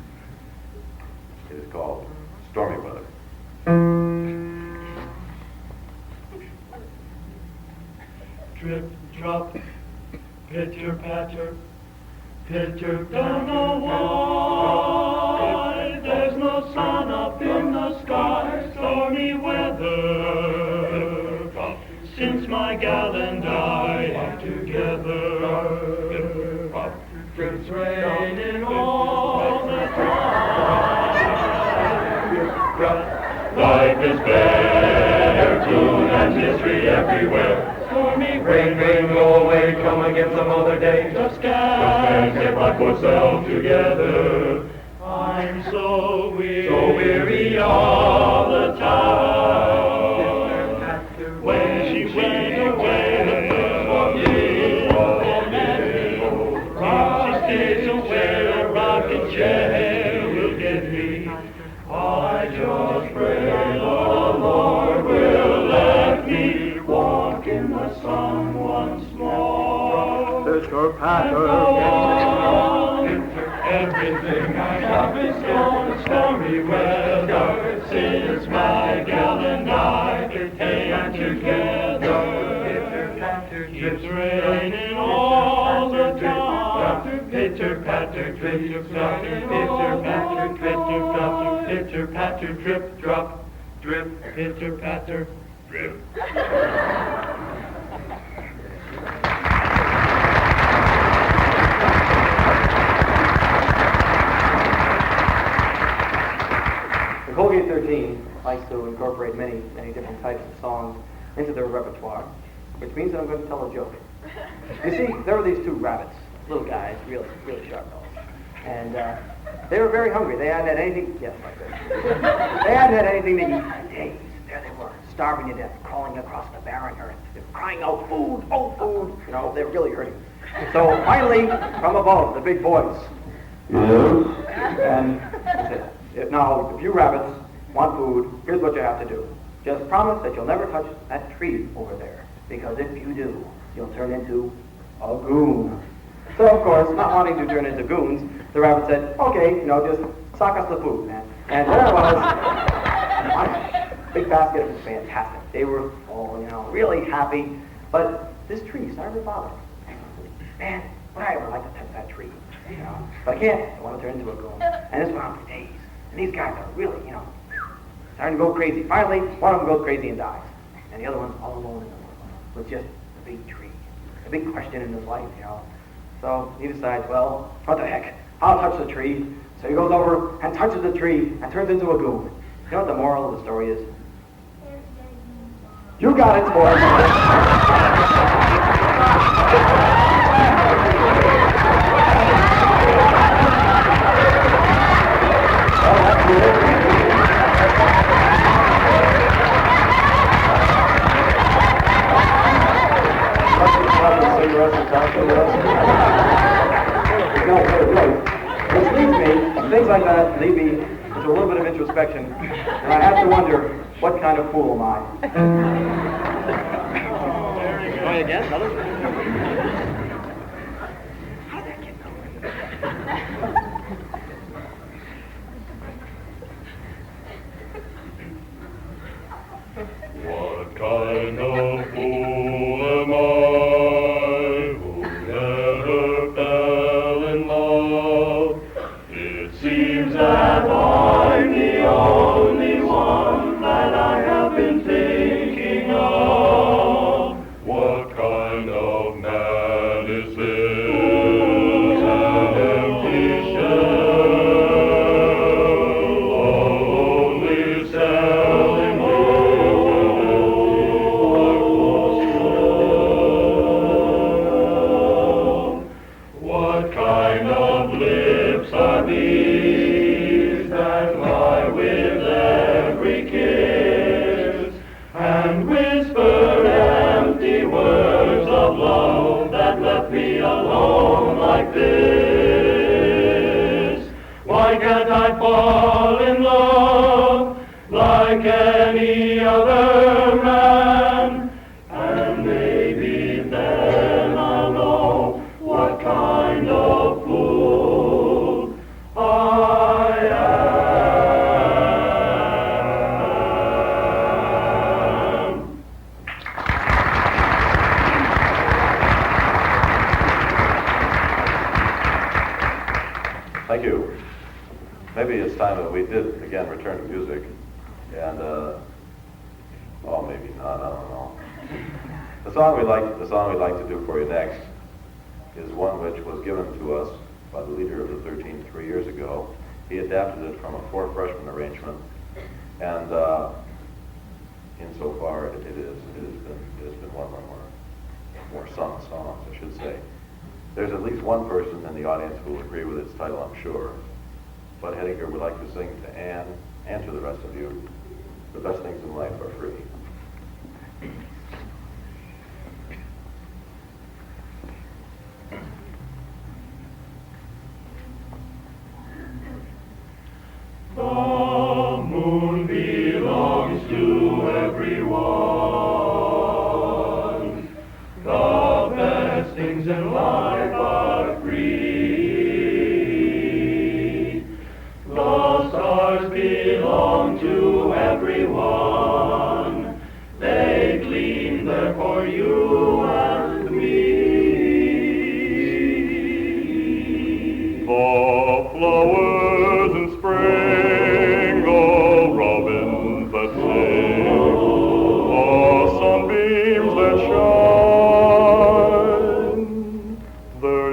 It is called Stormy Weather. Drip, drop, pitter, patter, pitter down the wide. There's no sun up in the sky, stormy weather. Since my gal and I are together, it's raining all the time. Life is better, tune and history everywhere. Stormy rain, rain, go away, come again some other day. Just can't get my poor self together. I'm so weary all the time. When she went away, the first one years for me. If she stays away, a rocking chair will get me. I just pray the Lord will let me walk in the sun once more. Pitter, patter, Everything I have is gone, stormy weather. since my gal and I came together. It's raining all the time. Pitter patter, drip drop, pitter patter, drip drop, pitter patter, drip drop, drip, pitter patter, drip. The Colgate 13 likes to incorporate many different types of songs into their repertoire, which means that I'm going to tell a joke. You see, there were these two rabbits, little guys, really sharp fellows, and they were very hungry. They hadn't had anything, yes, like this. They hadn't had anything to eat for days. There they were, starving to death, crawling across the barren earth. They were crying out, food, oh, food. You know, they were really hurting. So finally, from above, the big voice. And he said, now, if you rabbits want food, here's what you have to do. Just promise that you'll never touch that tree over there, because if you do, you'll turn into a goon. So, of course, not wanting to turn into goons, the rabbit said, okay, just sock us the food, man. And there it was. Big basket. It was fantastic. They were all, really happy. But this tree started to bother them. Man, would I ever like to touch that tree? But I can't. I want to turn into a goon. And this went on for days. And these guys are really, starting to go crazy. Finally, one of them goes crazy and dies. And the other one's all alone in the world with just a big tree. A big question in his life, So he decides, well, what the heck? I'll touch the tree. So he goes over and touches the tree and turns into a goon. You know what the moral of the story is? You got it, boys. Which leads me, things like that lead me into a little bit of introspection, and I have to wonder, what kind of fool am I? Going again, another? What kind of fool am I who never fell in love? It seems that I'm the only one that I have been thinking of. What kind of man is this? An empty shell, only selling What kind of lips are these that lie with every kiss and whisper empty words of love that left me alone like this? Why can't I fall in love like any other man? And maybe then I'll know what kind of fool I am. Thank you. Maybe it's time that we did, again, return to music. And, maybe not, I don't know. The song we'd like to do for you next is one which was given to us by the leader of the 13 3 years ago. He adapted it from a 4 freshman arrangement, and insofar it has been one of our more sung songs, I should say. There's at least one person in the audience who will agree with its title, I'm sure. But Hedinger would like to sing to Anne and to the rest of you, the best things in life are free. The moon belongs to everyone. The best things in life are free. The stars belong to everyone. They gleam there for you and me. The flowers in spring, the robins that sing, the sunbeams that shine, they're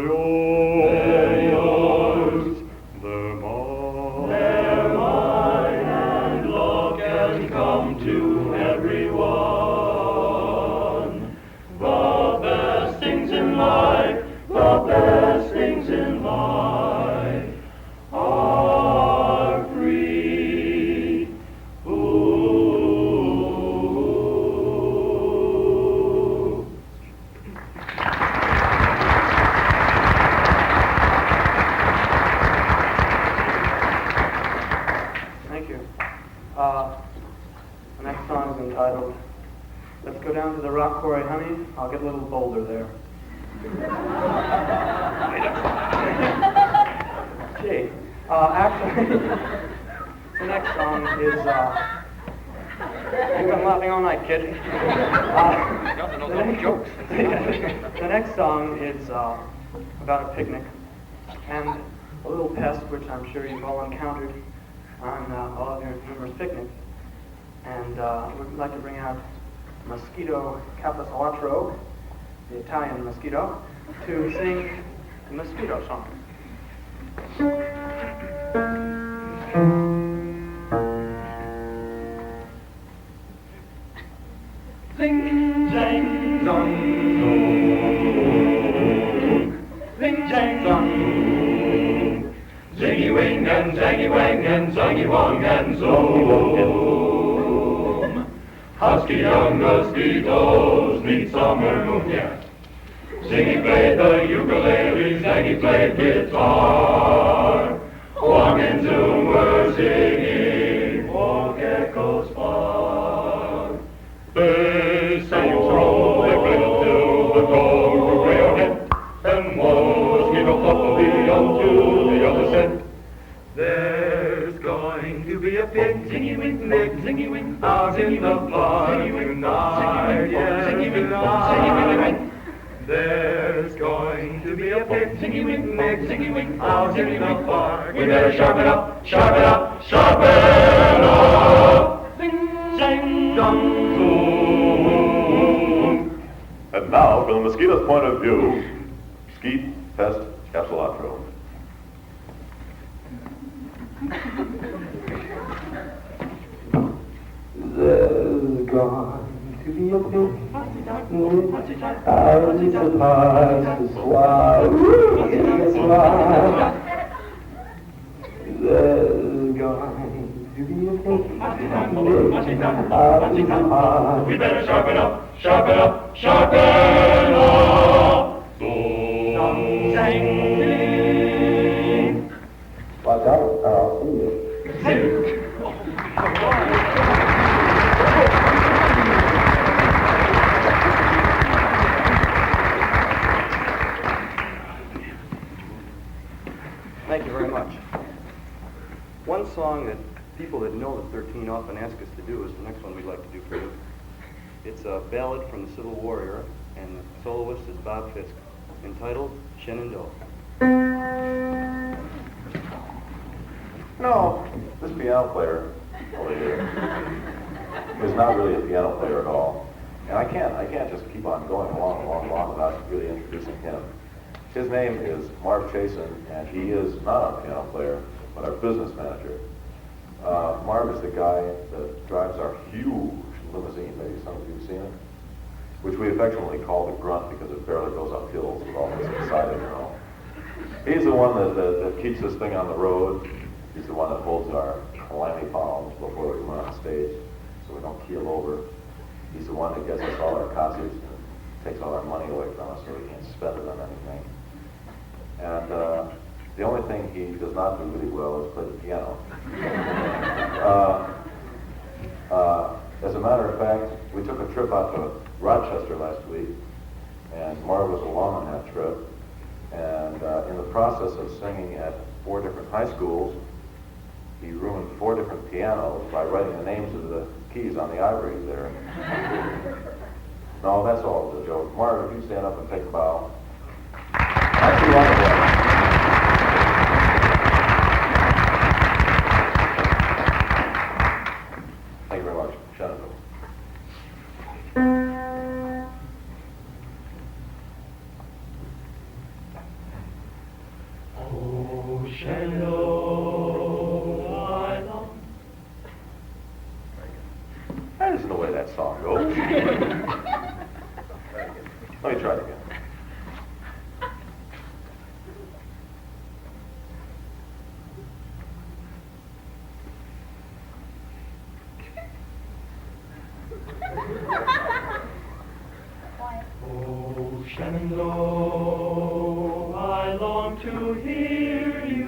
yours, they're mine. They're mine, and love can come to everyone. The best things in life, the best things in life are free. Ooh. Thank you. The next song is entitled, Let's Go Down to the Rock Quarry, Honey. I'll get a little bolder there. Gee, actually, the next song is, you've been laughing all night, kid. The next song is about a picnic and a little pest which I'm sure you've all encountered on all of your numerous picnics. And we'd like to bring out Mosquito Capecelatro, the Italian mosquito, to sing the mosquito song. Zing, zang, zong, zing, zang, zong. Zingy wing and zangy wang and zangy wong and zoom. Husky young mosquitoes need summer moon, yeah. Zingy played the ukulele, zangy played guitar. Wong and Zoom were singing, walk echoes far. They sang through, they played until the dog grew gray on head. And one mosquito thoughtfully unto the other said, there's going to be a big zingy wing, big zingy wing, out in the park tonight, yeah, tonight. There's going to be a big zingy wing, big zingy wing, out in the park. We better sharpen up, sharpen up, sharpen up. Zing, zang, zong, zoom. And now, from the mosquito's point of view, skeet, pest, capecelatro. There's going to be a picnic out in the park to swallow in the swamp. There's going to be a picnic out in the park. We better sharpen up, sharpen up, sharpen up. Zong, zang, zing. Watch out, or I'll see you. Thank you very much. One song that people that know the 13 often ask us to do is the next one we'd like to do for you. It's a ballad from the Civil War era, and the soloist is Bob Fiske, entitled Shenandoah. No, this piano player over here is not really a piano player at all. And I can't just keep on going along without really introducing him. His name is Marv Chasen, and he is not our piano player, but our business manager. Marv is the guy that drives our huge limousine, maybe some of you have seen it, which we affectionately call the Grunt because it barely goes up hills with all this exciting, you know. He's the one that keeps this thing on the road. He's the one that holds our clammy palms before we come on stage so we don't keel over. He's the one that gets us all our concerts and takes all our money away from us so we can't spend it on anything. And the only thing he does not do really well is play the piano. As a matter of fact, we took a trip out to Rochester last week, and Marv was along on that trip. And in the process of singing at 4 different high schools, he ruined 4 different pianos by writing the names of the keys on the ivories there. No, that's all the joke. Margaret, if you stand up and take a bow. I'll see you on the way. Thank you very much. Shenandoah. Oh, Shenandoah, I long. That isn't the way that song goes. Let me try it again. Oh, Shenandoah, I long to hear you.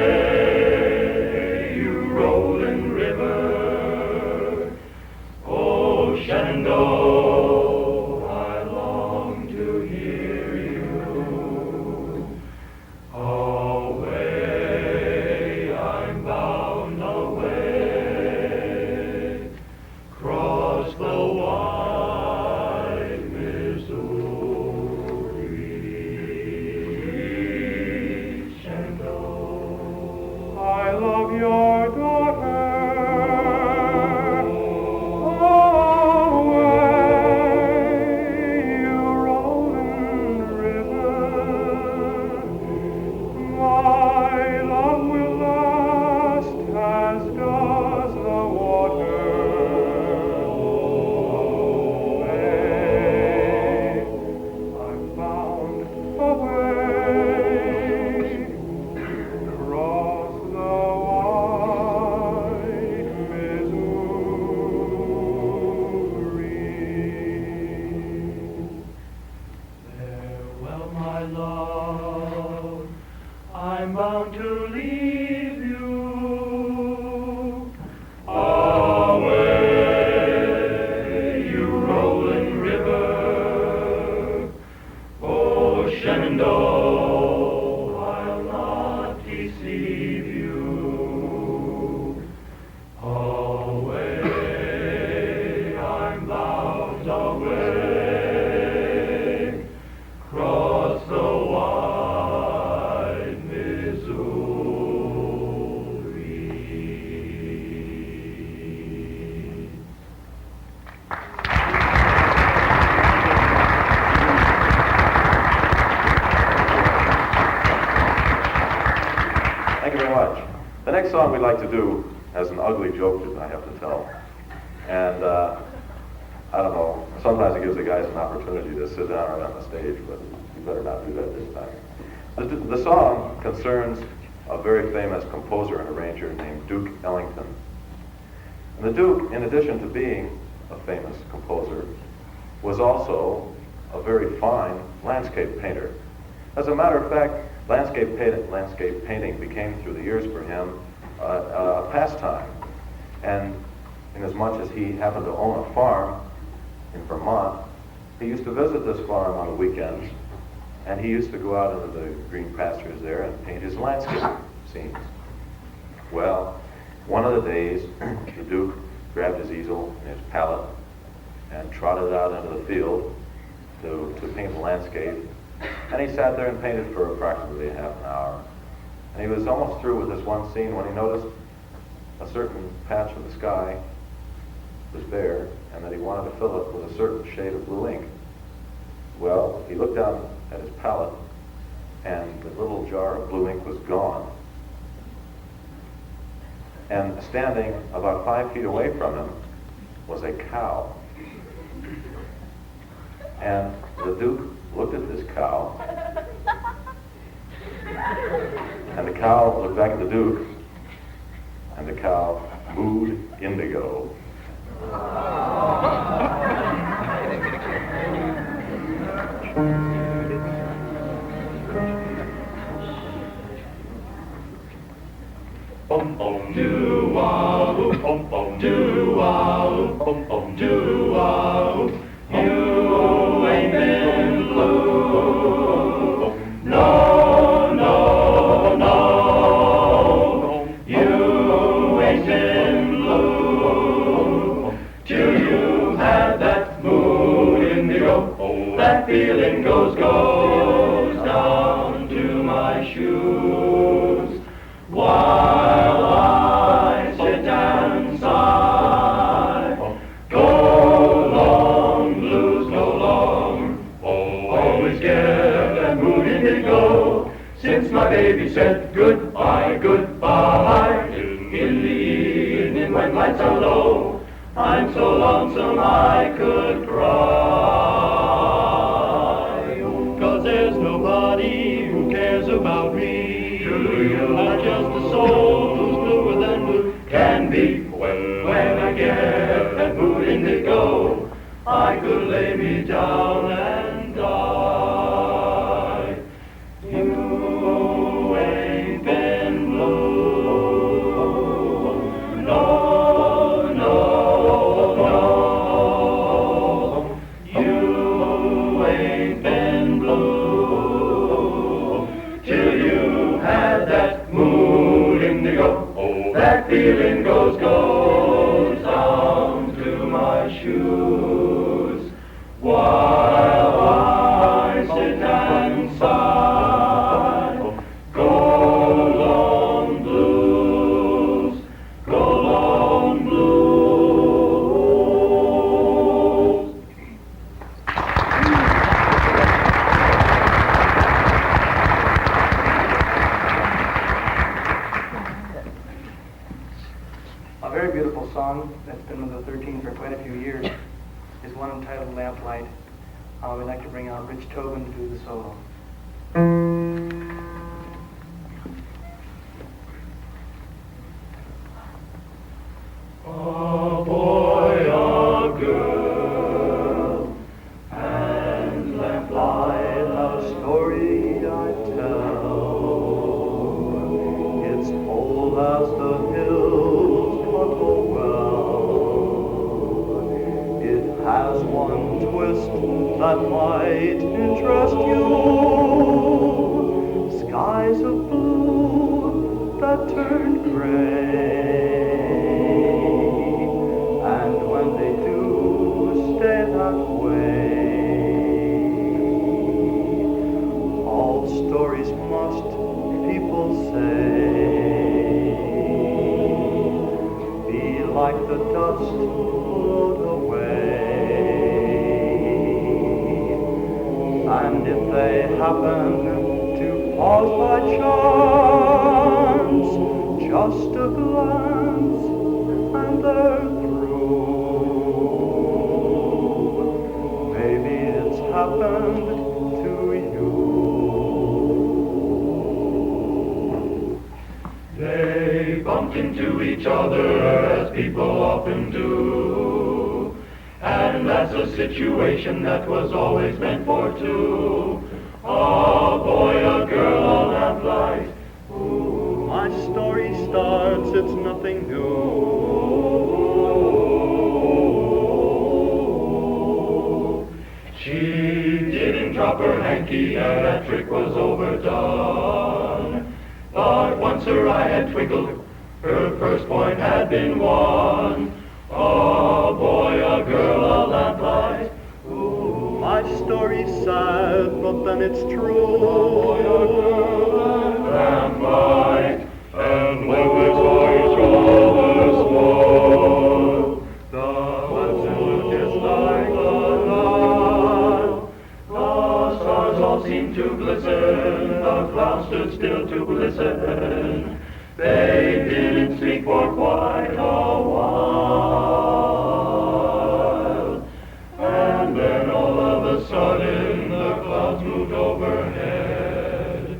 Away, you rolling river. Oh, Shenandoah, I long to hear you. Away, I'm bound away, cross the wide Missouri. Shenandoah, I love your daughter. Away, you rolling river. My love will last as does the water. Away, I'm bound away, cross the wide Missouri. Farewell, my love, I'm bound to leave you. Away, you rolling river. Oh, Shenandoah, I'll not deceive you. Away, I'm bound away, cross the wide Missouri. Thank you very much. The next song we'd like to do has an ugly joke that I have to tell. And I don't know, sometimes it gives the guys an opportunity to sit down right on the stage, but you better not do that this time. The song concerns a very famous composer and arranger named Duke Ellington. And the Duke, in addition to being a famous composer, was also a very fine landscape painter. As a matter of fact, landscape painting became through the years for him a pastime. And inasmuch as he happened to own a farm in Vermont, he used to visit this farm on the weekends, and he used to go out into the green pastures there and paint his landscape scenes. Well, one of the days, the Duke grabbed his easel and his palette and trotted out into the field to paint the landscape. And he sat there and painted for approximately a half an hour. And he was almost through with this one scene when he noticed a certain patch of the sky was there, and that he wanted to fill it with a certain shade of blue ink. Well, he looked down at his palette, and the little jar of blue ink was gone. And standing about 5 feet away from him was a cow. And the Duke looked at this cow, and the cow looked back at the Duke, and the cow mooed Indigo. Bum bum doo wah bum bum doo wah bum bum doo wah. You ain't been blue. No, no. ain't been blue till you had that mood indigo. That feeling goes down to my shoes while I sit and sigh. Go long, blues, go long. Always get that mood indigo. Since my baby said goodbye, goodbye, in the evening when lights are low, I'm so lonesome I could cry. 'Cause there's nobody who cares about me. I'm just a soul who's bluer than blue can be. When I get that mood indigo, I could lay me down and die. You ain't been blue, no, no, no. You ain't been blue till you had that mood indigo. That feeling goes down to my shoes while I sit and sigh. Go long, blues, go long, blues. A very beautiful song that's been with the 13 for quite a few years is one entitled Lamplight. We'd like to bring out Rich Tobin to do the solo. A boy, a girl, and lamplight, a story I tell. It's old as the hills, but oh well. It has one twist that might interest you. Skies of blue that turn gray. And when they do stay that way, all stories must, people say, be like the dust float away. And if they happen to pause by chance, just a glance and they're through. Maybe it's happened to you. They bumped into each other as people often do. And that's a situation that was always meant for two. A boy, a girl, a lamplight. Ooh, my story starts, it's nothing new. She didn't drop her hanky and that trick was overdone. But once her eye had twinkled, her first point had been won. A boy, a girl, a lamplight. Ooh, my story's sad, but then it's true. A boy, a girl, a lamplight. And when the toys rather small, the Hudson look is like the Nile. The stars all seemed to glisten, the clouds stood still to listen. They didn't speak for quite a while. And then all of a sudden the clouds moved overhead.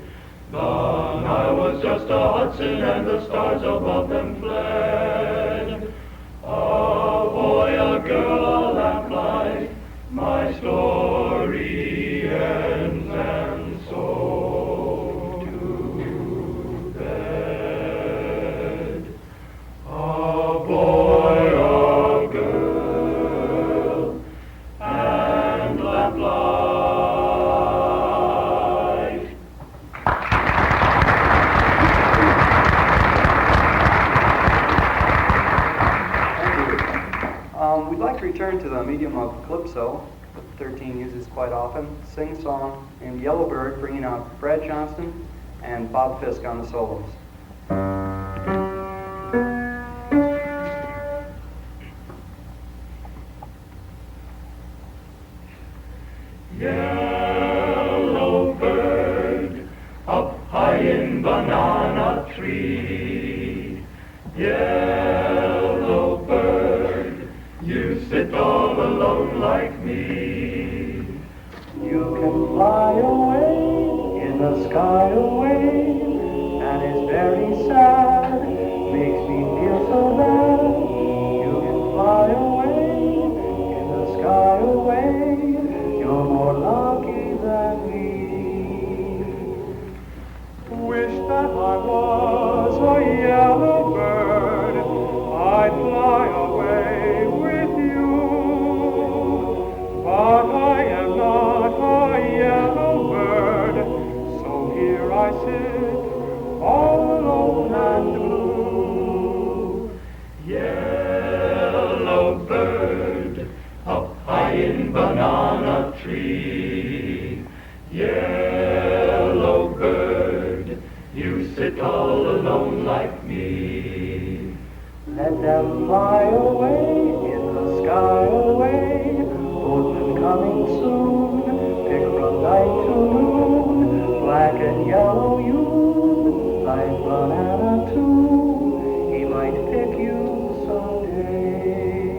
The Nile was just a Hodgson and the stars above them fled. A boy, a girl, a lamplight, my story ends and so to bed. A boy, a girl, and lamplight. return to the medium of calypso, that 13 uses quite often, sing-song, and Yellowbird, bringing out Brad Johnston and Bob Fiske on the solos. Yellow bird up high in banana tree. Yellow bird, you sit all alone like me. You can fly away in the sky away, and it's very sad, makes me feel so bad. You can fly away in the sky away, you're more lucky than me. Wish that I was a yellow bird, I'd fly away with you, but I am not a yellow bird, so here I sit, all alone and blue. Yellow bird up high in banana tree. Yellow bird, you sit all alone like me. Let them fly away in the sky away, boatman coming soon, pick from night to noon, black and yellow you, like banana too, he might pick you someday.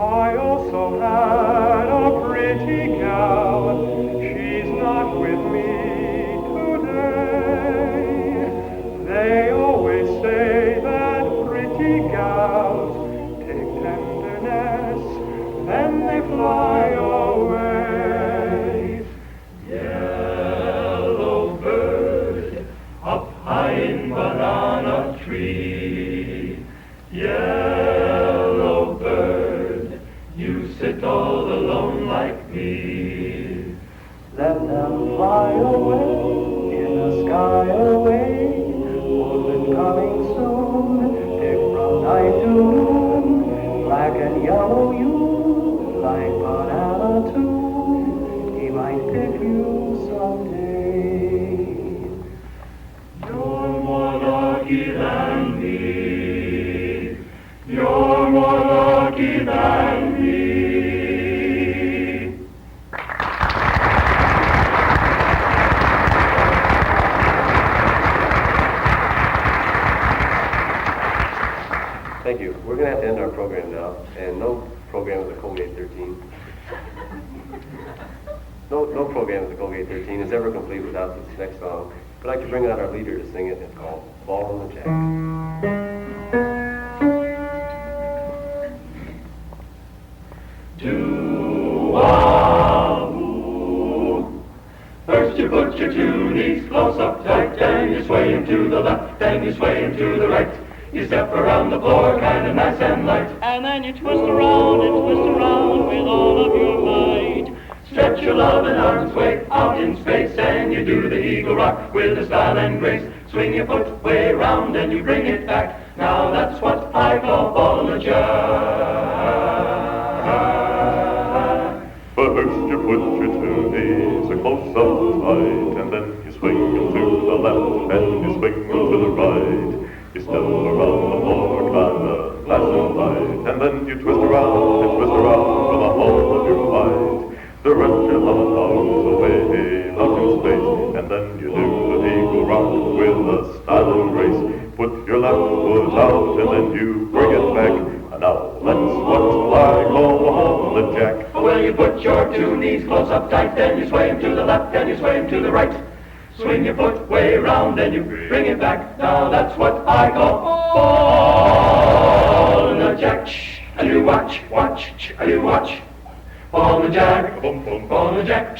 I also had a pretty gal, she's not with me today. They always say that pretty gals take tenderness, then they fly away. Yellow bird up high in banana tree. Yellow bird, you sit all alone like me. Let them fly away in the sky away, boatman coming soon, pick from night to noon, black and yellow you, like banana too, he might pick you someday. You're more lucky than me. You're more lucky than me. Thank you. We're going to have to end our program now, and no program with the Colgate 13. No program with the Colgate 13 is ever complete without this next song. I'd like to bring out our leader to sing it. It's called Ballin The Jack. Do-wah-oo. First you put your two knees close up tight, and you sway 'em to the left, and you sway 'em to the right. You step around the floor kind of nice and light. And then you twist around and twist around with all of your might. Stretch your loving arms way out in space, and you do the eagle rock with a style and grace. Swing your foot way round and you bring it back. Now that's what I call Ballin The Jack. First you put your two knees close up tight, and then you swing them to the left, and you swing them to the right. You step around the floor kinda nice and light, and then you twist around with all of your might. Direct your loving arms away out in space, and then you do the eagle rock with a style and grace. Put your left foot out, and then you bring it back. Now that's what I call Ballin The Jack. Well, you put your two knees close up tight, then you sway 'em to the left, then you sway 'em to the right. Swing your foot way round and you bring it back. Now that's what I call Ballin The Jack. And you watch, and you watch. Ballin The Jack, boom, boom, Ballin The Jack.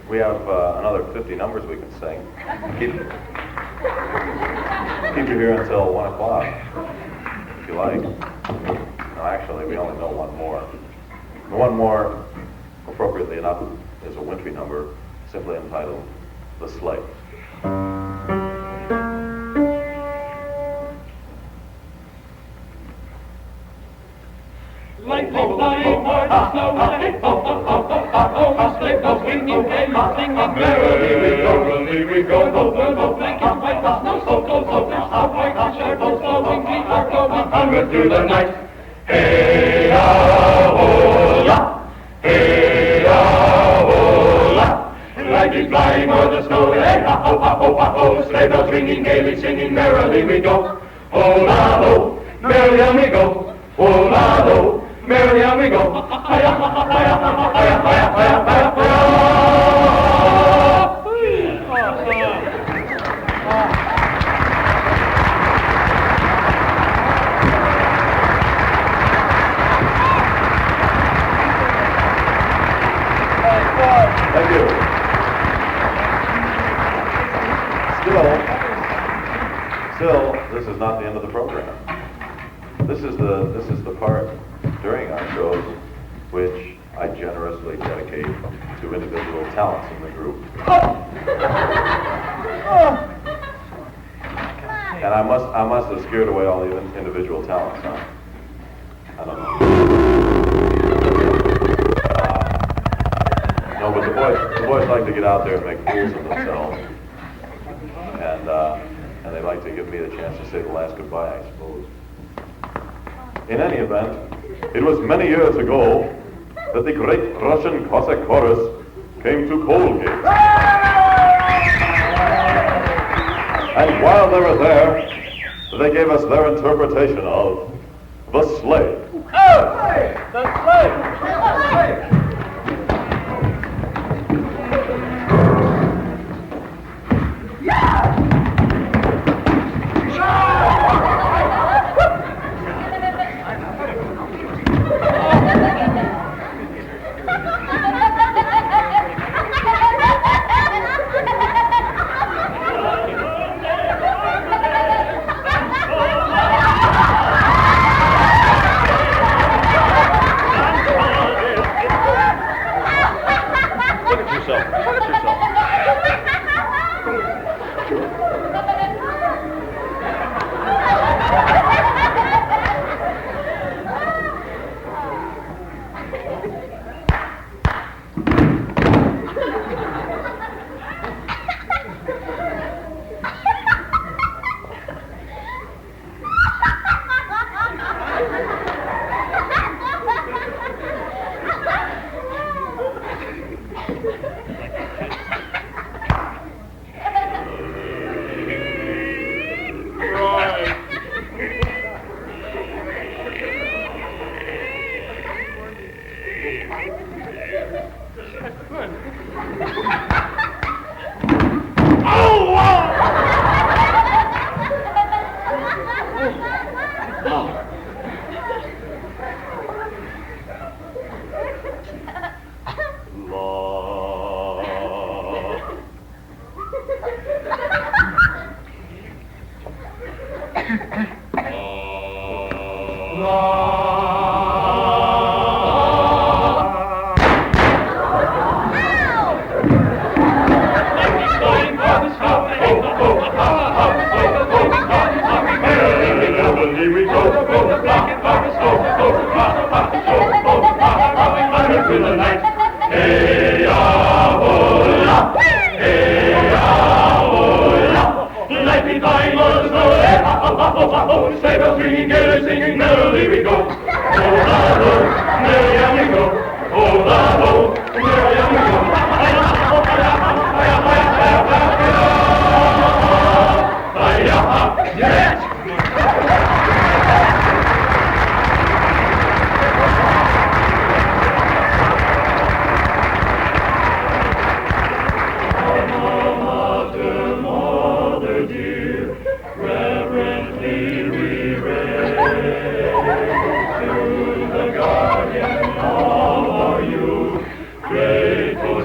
We have another 50 numbers we can sing. Keep you here until 1 o'clock, if you like. No, actually, we only know one more. The one more, appropriately enough, is a wintry number, simply entitled The Sleigh. Lightly flying o'er the snow, hey, ho, ho, ho, ho, ho, ho, sleigh bells ringing, gaily singing, merrily we go, over the blanket white, the snow so close, so there's so white, the shadows flowing, we are going onward through the night. Hey-ah-oh-la, hey-ah-oh-la, lightly flying o'er the snow, hey, ha-ho-ha-ho-ha-ho, sleigh bells ringing, gaily singing, merrily we go, ho-la-ho, merrily on we go, ho-la-ho, merrily on we go. Hi-ya, hi-ya, hi-ya, hi-ya, hi-ya, hi-ya, Thank you. Still, this is not the end of the program. This is the part during our shows which I generously dedicate to individual talents in the group. And I must have scared away all the individual talents, huh? I don't know. No, but the boys like to get out there and make fools of themselves. And they like to give me the chance to say the last goodbye, I suppose. In any event, it was many years ago that the great Russian Cossack chorus came to Colgate. And while they were there, they gave us their interpretation of The Sleigh. The sleigh!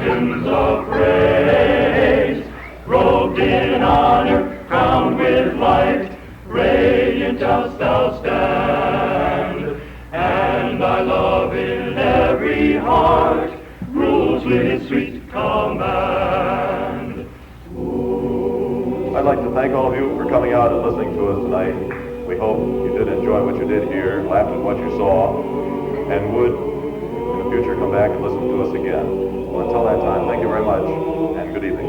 hymns of praise, robed in honor, crowned with light, radiant dost thou stand, and thy love in every heart rules with sweet command. I'd like to thank all of you for coming out and listening to us tonight. We hope you did enjoy what you did here, laughed at what you saw, and would, in the future, come back and listen to us again. Well, until that time, thank you very much, and good evening.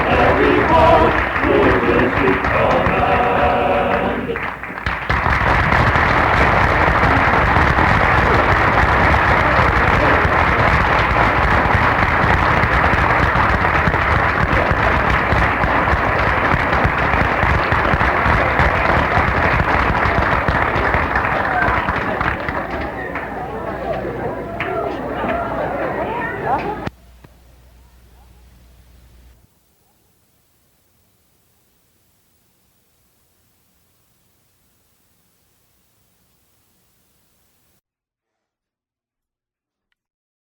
Every heart rules with sweet command.